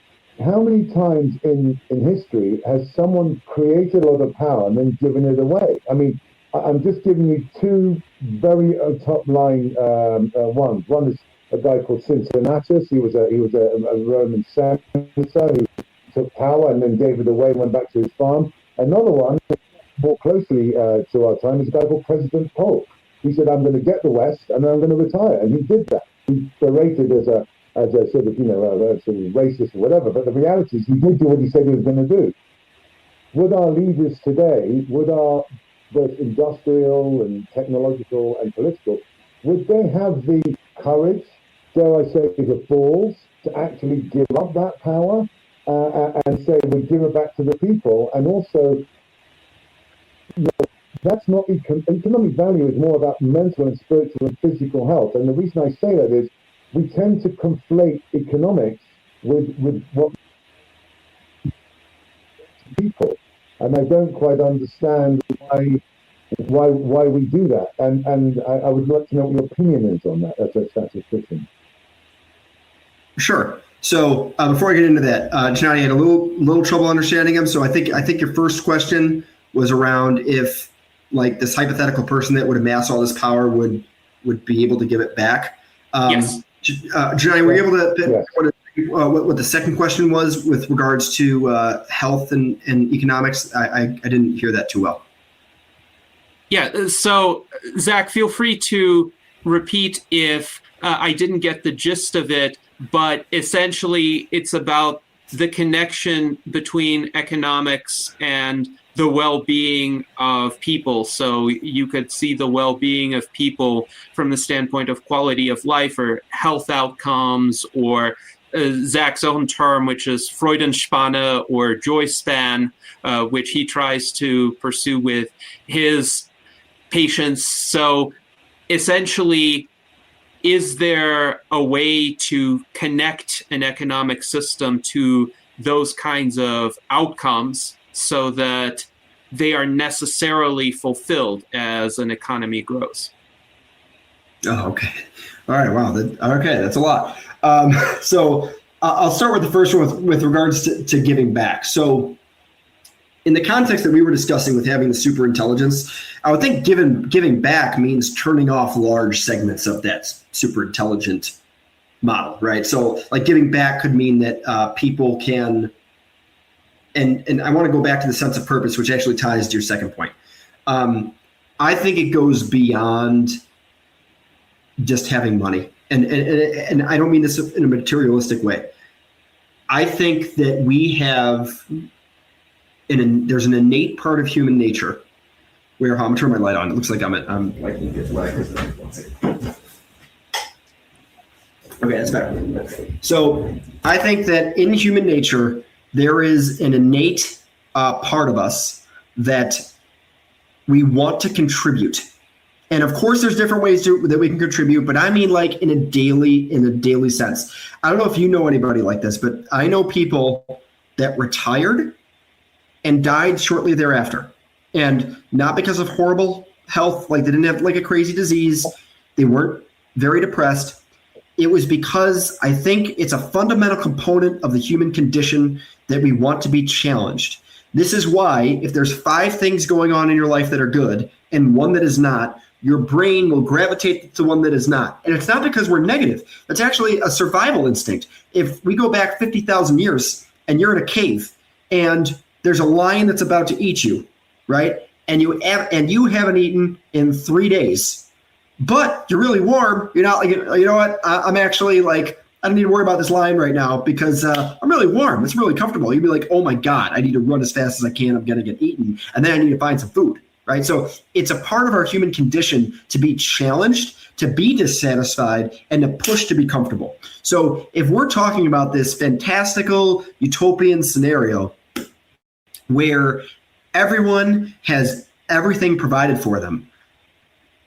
how many times in history has someone created a lot of power and then given it away? I mean, I'm just giving you 2 very top line ones. One is a guy called Cincinnatus. He was a Roman senator who took power and then gave it away and went back to his farm. Another one, more closely to our time, is a guy called President Polk. He said, I'm going to get the West and then I'm going to retire. And he did that. He's berated as a sort of, a sort of racist or whatever. But the reality is he did do what he said he was going to do. Would our leaders today, would our both industrial and technological and political, would they have the courage, dare I say, the balls to actually give up that power and say, we'll give it back to the people? And also, that's not economic value is more about mental and spiritual and physical health. And the reason I say that is we tend to conflate economics with what people, and I don't quite understand why we do that. And I would like to know what your opinion is on that as a statistician. Sure. So before I get into that, Johnny, I had a little trouble understanding him. So I think your first question was around if, like, this hypothetical person that would amass all this power would be able to give it back. Yes. Johnny, were you able to Yes. what the second question was with regards to health and economics? I didn't hear that too well. Yeah. So, Zach, feel free to repeat if I didn't get the gist of it, but essentially it's about the connection between economics and the well-being of people. So you could see the well-being of people from the standpoint of quality of life or health outcomes, or Zach's own term, which is Freudenspanne or joy span, which he tries to pursue with his patients. So essentially, is there a way to connect an economic system to those kinds of outcomes so that they are necessarily fulfilled as an economy grows? Oh, okay. All right. Wow. Okay. That's a lot. So I'll start with the first one with regards to giving back. So in the context that we were discussing with having the super intelligence, I would think giving back means turning off large segments of that super intelligent model, right? So like giving back could mean that people can, and I want to go back to the sense of purpose, which actually ties to your second point. I think it goes beyond just having money. And I don't mean this in a materialistic way. I think that we have, there's an innate part of human nature where, I'm gonna turn my light on. It looks like I'm lighting it. Okay, that's better. So I think that in human nature, there is an innate part of us that we want to contribute. And of course, there's different ways that we can contribute, but I mean like in a daily sense. I don't know if you know anybody like this, but I know people that retired and died shortly thereafter. And not because of horrible health, like they didn't have like a crazy disease. They weren't very depressed. It was because I think it's a fundamental component of the human condition that we want to be challenged. This is why if there's 5 things going on in your life that are good and one that is not, your brain will gravitate to one that is not. And it's not because we're negative. That's actually a survival instinct. If we go back 50,000 years and you're in a cave and there's a lion that's about to eat you, right? And you haven't eaten in 3 days, but you're really warm. You're not like, you know what? I'm actually like, I don't need to worry about this lion right now because I'm really warm. It's really comfortable. You'd be like, oh my God, I need to run as fast as I can. I'm going to get eaten. And then I need to find some food, right? So it's a part of our human condition to be challenged, to be dissatisfied, and to push to be comfortable. So if we're talking about this fantastical utopian scenario where everyone has everything provided for them,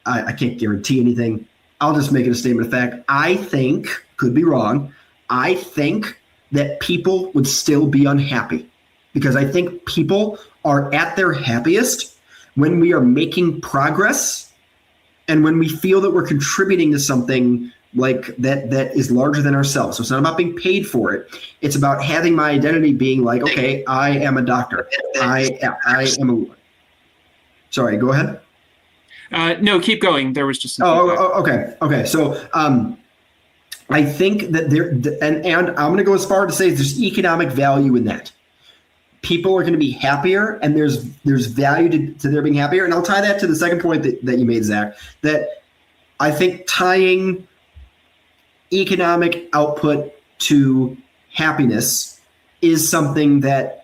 I can't guarantee anything. I'll just make it a statement of fact. I think, could be wrong, I think that people would still be unhappy because I think people are at their happiest when we are making progress and when we feel that we're contributing to something like that is larger than ourselves. So it's not about being paid for it. It's about having my identity being like, okay, I am a doctor. I am a, sorry, go ahead. No, keep going. There was just some okay. So I think that and I'm going to go as far to say there's economic value in that. People are going to be happier, and there's value to their being happier. And I'll tie that to the second point that you made, Zach, that I think tying economic output to happiness is something that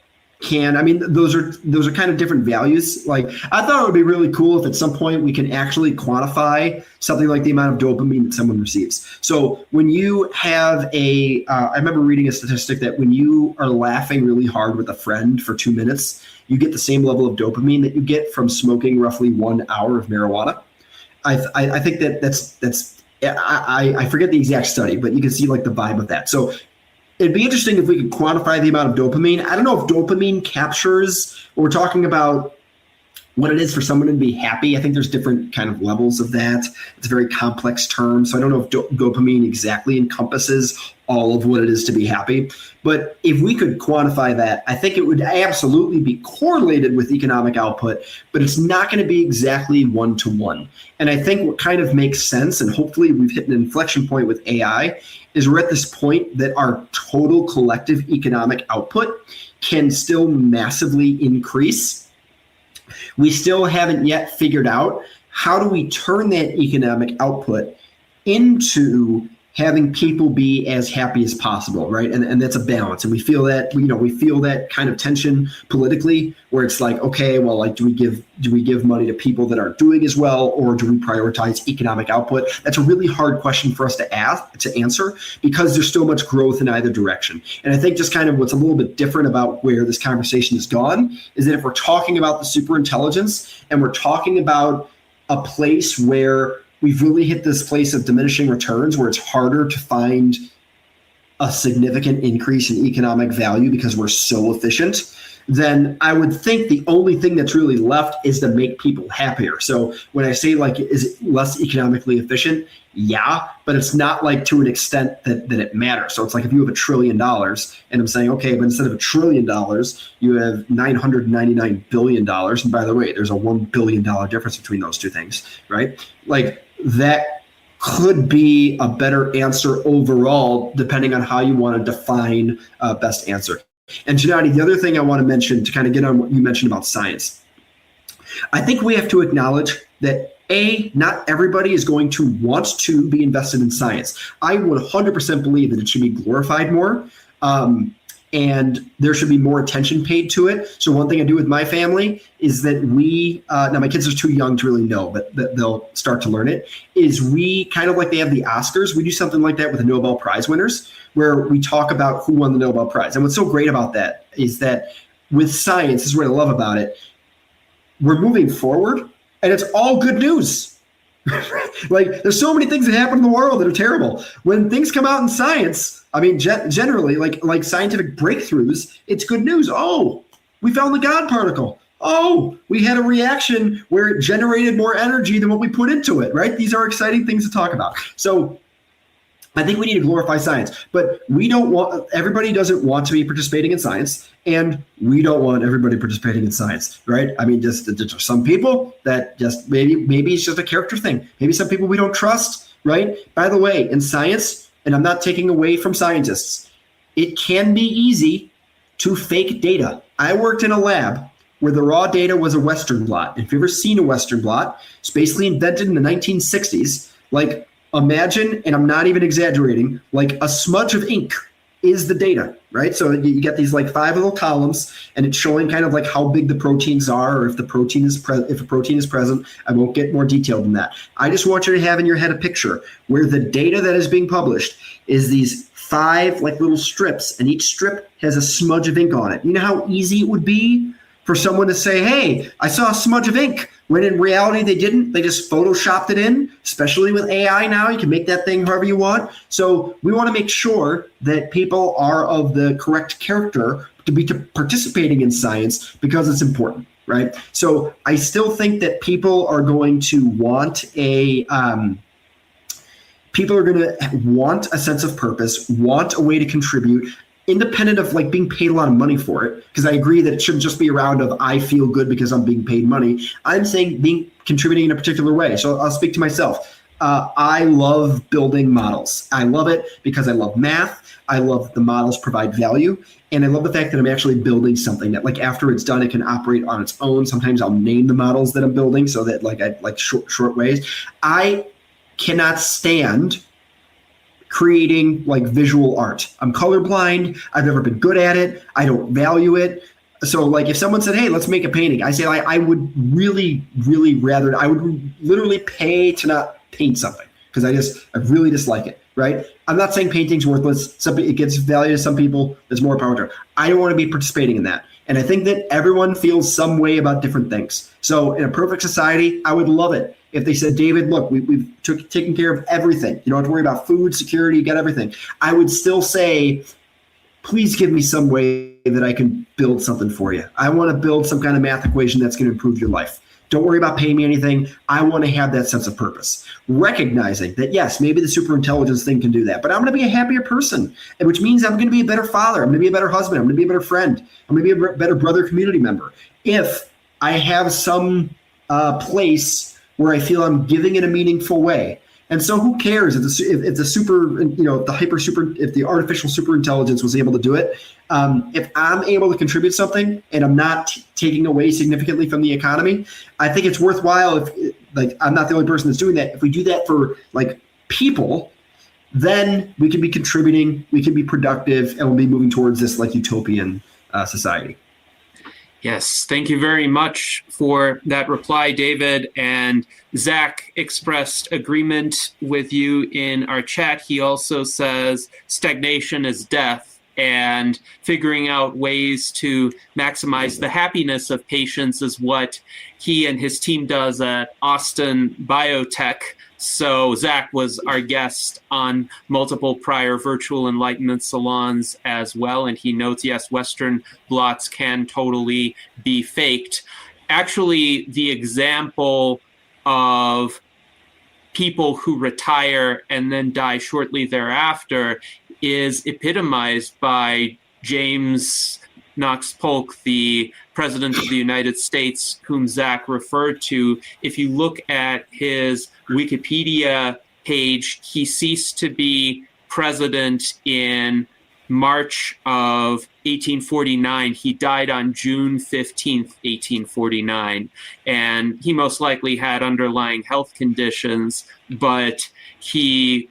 those are kind of different values. Like I thought it would be really cool if at some point we can actually quantify something like the amount of dopamine that someone receives. So when you have I remember reading a statistic that when you are laughing really hard with a friend for 2 minutes, you get the same level of dopamine that you get from smoking roughly 1 hour of marijuana. I think that's I forget the exact study, but you can see like the vibe of that. So it'd be interesting if we could quantify the amount of dopamine. I don't know if dopamine captures, we're talking about what it is for someone to be happy. I think there's different kind of levels of that. It's a very complex term. So I don't know if dopamine exactly encompasses all of what it is to be happy. But if we could quantify that, I think it would absolutely be correlated with economic output, but it's not going to be exactly 1-to-1. And I think what kind of makes sense, and hopefully we've hit an inflection point with AI, is we're at this point that our total collective economic output can still massively increase. We still haven't yet figured out how do we turn that economic output into having people be as happy as possible, right? And that's a balance. And we feel that, we feel that kind of tension politically where it's like, okay, well, like, do we give money to people that aren't doing as well, or do we prioritize economic output? That's a really hard question for us to answer because there's so much growth in either direction. And I think just kind of what's a little bit different about where this conversation has gone is that if we're talking about the superintelligence and we're talking about a place where we've really hit this place of diminishing returns where it's harder to find a significant increase in economic value because we're so efficient, then I would think the only thing that's really left is to make people happier. So when I say like, is it less economically efficient? Yeah, but it's not like to an extent that it matters. So it's like if you have $1 trillion and I'm saying, okay, but instead of $1 trillion, you have $999 billion. And by the way, there's a $1 billion difference between those two things, right? Like that could be a better answer overall, depending on how you want to define best answer. And Gennady, the other thing I want to mention to kind of get on what you mentioned about science, I think we have to acknowledge that not everybody is going to want to be invested in science. I would 100% believe that it should be glorified more, and there should be more attention paid to it. So one thing I do with my family is that now my kids are too young to really know, but they'll start to learn it, is we kind of like they have the Oscars, we do something like that with the Nobel Prize winners, where we talk about who won the Nobel Prize. And what's so great about that is that with science, this is what I love about it, we're moving forward, and it's all good news. Like, there's so many things that happen in the world that are terrible. When things come out in science, I mean, generally, like scientific breakthroughs, it's good news. Oh, we found the God particle. Oh, we had a reaction where it generated more energy than what we put into it, right? These are exciting things to talk about. So I think we need to glorify science, but everybody doesn't want to be participating in science, and we don't want everybody participating in science, right? I mean, just some people that just maybe it's just a character thing. Maybe some people we don't trust, right? By the way, in science, and I'm not taking away from scientists, it can be easy to fake data. I worked in a lab where the raw data was a Western blot. If you've ever seen a Western blot, it's basically invented in the 1960s. Like, imagine, and I'm not even exaggerating, like a smudge of ink is the data, right? So you get these like 5 little columns, and it's showing kind of like how big the proteins are, or if the protein is if a protein is present. I won't get more detailed than that. I just want you to have in your head a picture where the data that is being published is these 5 like little strips, and each strip has a smudge of ink on it. You know how easy it would be for someone to say, hey, I saw a smudge of ink, when in reality they didn't. They just photoshopped it in, especially with AI now. You can make that thing however you want. So we want to make sure that people are of the correct character to be participating in science, because it's important, right? So I still think that people are going to want a sense of purpose, want a way to contribute, independent of like being paid a lot of money for it, because I agree that it shouldn't just be around of I feel good because I'm being paid money. I'm saying contributing in a particular way. So I'll speak to myself. I love building models. I love it because I love math. I love that the models provide value. And I love the fact that I'm actually building something that, like, after it's done, it can operate on its own. Sometimes I'll name the models that I'm building so that I like short ways. I cannot stand creating like visual art. I'm colorblind. I've never been good at it. I don't value it. So like if someone said, hey, let's make a painting, I say I would really, really rather, I would literally pay to not paint something because I really dislike it, right? I'm not saying painting's worthless. It gets value to some people. There's more power to it. I don't want to be participating in that. And I think that everyone feels some way about different things. So in a perfect society, I would love it if they said, David, look, we've taken care of everything. You don't have to worry about food, security, you got everything. I would still say, please give me some way that I can build something for you. I want to build some kind of math equation that's going to improve your life. Don't worry about paying me anything. I want to have that sense of purpose. Recognizing that, yes, maybe the superintelligence thing can do that, but I'm going to be a happier person, which means I'm going to be a better father. I'm going to be a better husband. I'm going to be a better friend. I'm going to be a better brother, community member. If I have some place where I feel I'm giving in a meaningful way. And so who cares if the artificial superintelligence was able to do it? If I'm able to contribute something and I'm not taking away significantly from the economy, I think it's worthwhile. If I'm not the only person that's doing that. If we do that for like people, then we can be contributing, we can be productive, and we'll be moving towards this like utopian society. Yes, thank you very much for that reply, David. And Zach expressed agreement with you in our chat. He also says stagnation is death, and figuring out ways to maximize the happiness of patients is what he and his team does at Austin Biotech. So Zach was our guest on multiple prior virtual enlightenment salons as well. And he notes, yes, Western blots can totally be faked. Actually, the example of people who retire and then die shortly thereafter is epitomized by James Knox Polk, the President of the United States, whom Zach referred to. If you look at his Wikipedia page. He ceased to be president in March of 1849. He died on June 15th, 1849. And he most likely had underlying health conditions, but he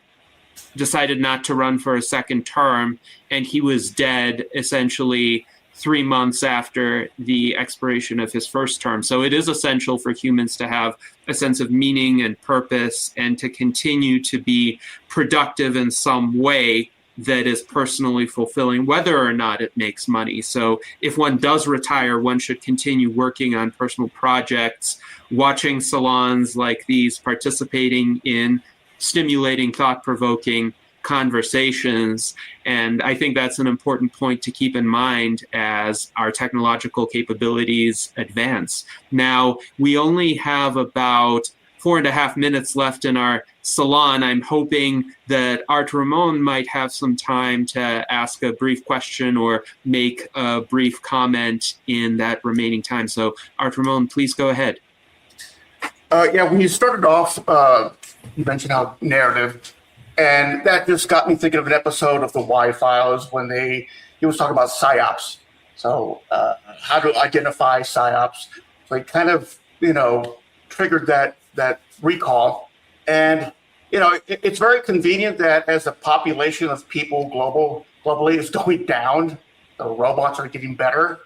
decided not to run for a second term. And he was dead essentially 3 months after the expiration of his first term. So it is essential for humans to have a sense of meaning and purpose and to continue to be productive in some way that is personally fulfilling, whether or not it makes money. So if one does retire, one should continue working on personal projects, watching salons like these, participating in stimulating, thought-provoking conversations. And I think that's an important point to keep in mind as our technological capabilities advance. Now, we only have about 4.5 minutes left in our salon. I'm hoping that Art Ramon might have some time to ask a brief question or make a brief comment in that remaining time. So Art Ramon, please go ahead. When you started off, you mentioned how narrative, and that just got me thinking of an episode of the Y-Files when he was talking about PsyOps. So how to identify PsyOps. So he kind of, triggered that recall. And, it's very convenient that as the population of people globally is going down, the robots are getting better.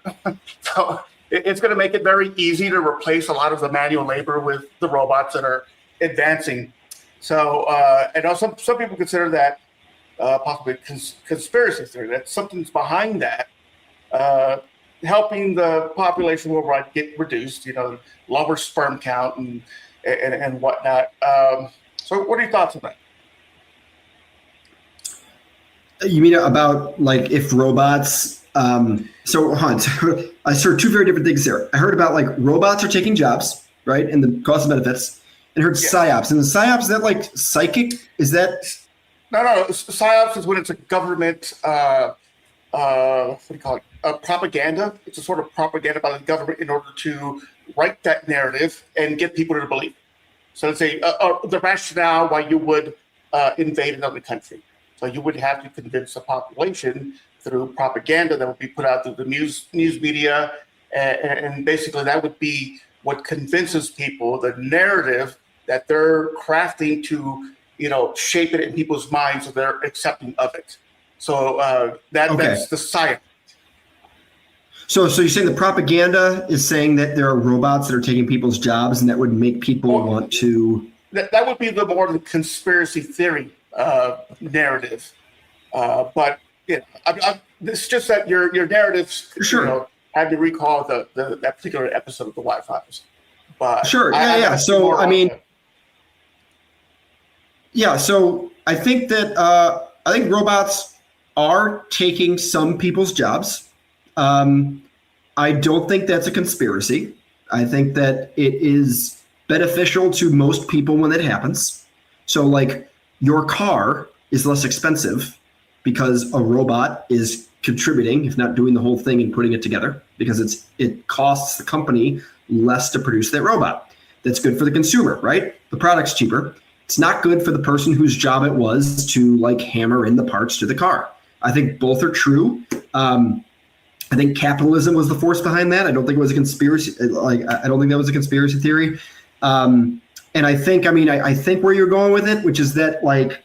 So it's going to make it very easy to replace a lot of the manual labor with the robots that are advancing. So, and also some people consider that possibly conspiracy theory, that something's behind that, helping the population worldwide get reduced, lower sperm count and whatnot. So what are your thoughts on that? You mean about like if robots, so Hunt, I heard two very different things there. I heard about like robots are taking jobs, right? And the cost and benefits. And heard PsyOps. And the PsyOps, is that like psychic? Is that? No. PsyOps is when it's a government, what do you call it? Propaganda. It's a sort of propaganda by the government in order to write that narrative and get people to believe. So let's say the rationale why you would invade another country. So you would have to convince the population through propaganda that would be put out through the news media. And basically that would be what convinces people, the narrative that they're crafting to, shape it in people's minds so they're accepting of it. So that's the science. So you're saying the propaganda is saying that there are robots that are taking people's jobs and that would make people want to... That would be the more the conspiracy theory narrative. But it's just that your narratives, sure. Had to recall that particular episode of the Y-Files. But sure, yeah. So so I think that I think robots are taking some people's jobs. I don't think that's a conspiracy. I think that it is beneficial to most people when it happens. So like your car is less expensive because a robot is contributing, if not doing the whole thing and putting it together, because it costs the company less to produce that robot. That's good for the consumer, right? The product's cheaper. It's not good for the person whose job it was to like hammer in the parts to the car. I think both are true. I think capitalism was the force behind that. I don't think it was a conspiracy. I don't think that was a conspiracy theory. And I think where you're going with it, which is that like,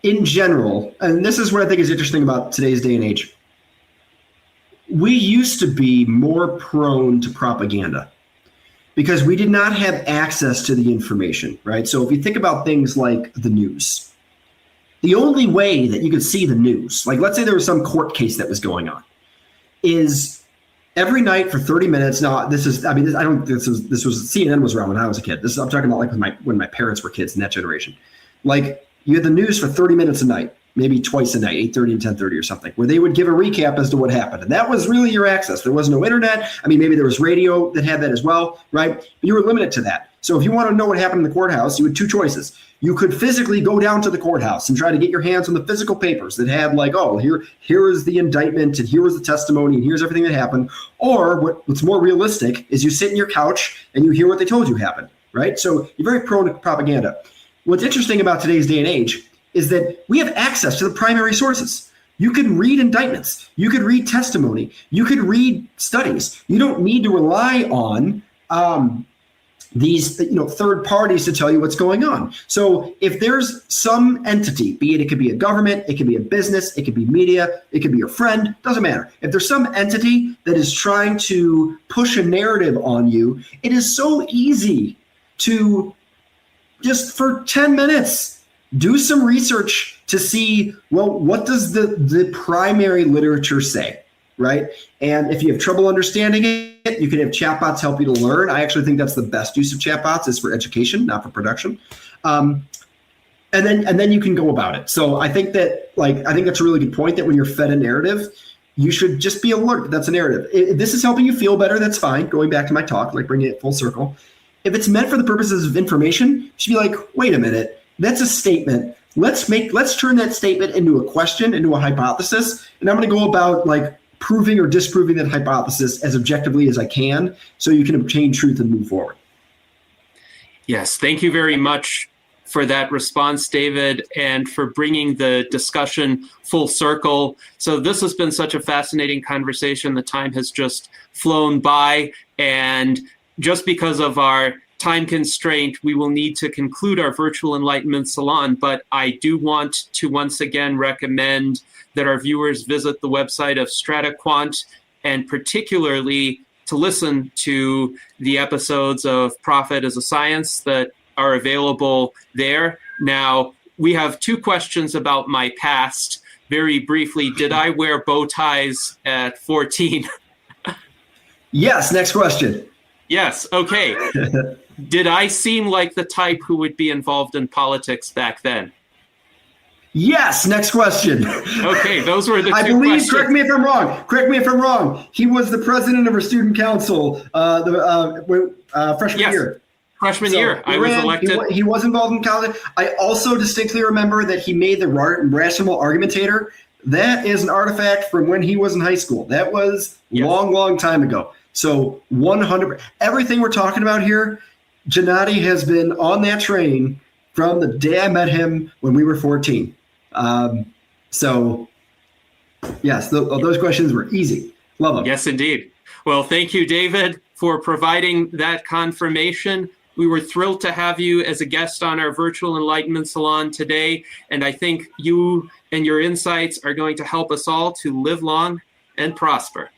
in general, and this is what I think is interesting about today's day and age, we used to be more prone to propaganda because we did not have access to the information, right? So if you think about things like the news, the only way that you could see the news, like let's say there was some court case that was going on, is every night for 30 minutes. Now this was CNN was around when I was a kid. I'm talking about like when my parents were kids in that generation. Like you had the news for 30 minutes a night, maybe twice a night, 8:30 and 10:30 or something, where they would give a recap as to what happened. And that was really your access. There was no internet. I mean, maybe there was radio that had that as well, right? But you were limited to that. So if you want to know what happened in the courthouse, you had two choices. You could physically go down to the courthouse and try to get your hands on the physical papers that had like, oh, here is the indictment and here is the testimony and here's everything that happened. Or what's more realistic is you sit in your couch and you hear what they told you happened. right? So you're very prone to propaganda. What's interesting about today's day and age is that we have access to the primary sources. You can read indictments. You could read testimony. You could read studies. You don't need to rely on these third parties to tell you what's going on. So if there's some entity, be it could be a government, it could be a business, it could be media, it could be your friend, doesn't matter. If there's some entity that is trying to push a narrative on you, it is so easy to just for 10 minutes do some research to see, well, what does the primary literature say, right? And if you have trouble understanding it, you can have chatbots help you to learn. I actually think that's the best use of chatbots is for education, not for production. And then you can go about it. So I think that's a really good point that when you're fed a narrative, you should just be alert that that's a narrative. If this is helping you feel better, that's fine. Going back to my talk, like bringing it full circle. If it's meant for the purposes of information, you should be like, wait a minute, that's a statement. Let's turn that statement into a question, into a hypothesis. And I'm going to go about like proving or disproving that hypothesis as objectively as I can so you can obtain truth and move forward. Yes, thank you very much for that response, David, and for bringing the discussion full circle. So this has been such a fascinating conversation. The time has just flown by, and just because of our time constraint, we will need to conclude our virtual Enlightenment Salon, but I do want to once again recommend that our viewers visit the website of StrataQuant, and particularly to listen to the episodes of Profit as a Science that are available there. Now, we have two questions about my past. Very briefly, did I wear bow ties at 14? Yes, next question. Yes, okay. Did I seem like the type who would be involved in politics back then? Yes, next question. Okay, those were the I two believe, questions. correct me if I'm wrong. He was the president of our student council freshman year. Freshman year, I was elected. He was involved in college. I also distinctly remember that he made the rational argumentator. That is an artifact from when he was in high school. That was long time ago. So 100%. Everything we're talking about here, Gennady has been on that train from the day I met him when we were 14. So, yes, those questions were easy. Love them. Yes, indeed. Well, thank you, David, for providing that confirmation. We were thrilled to have you as a guest on our virtual Enlightenment Salon today, and I think you and your insights are going to help us all to live long and prosper.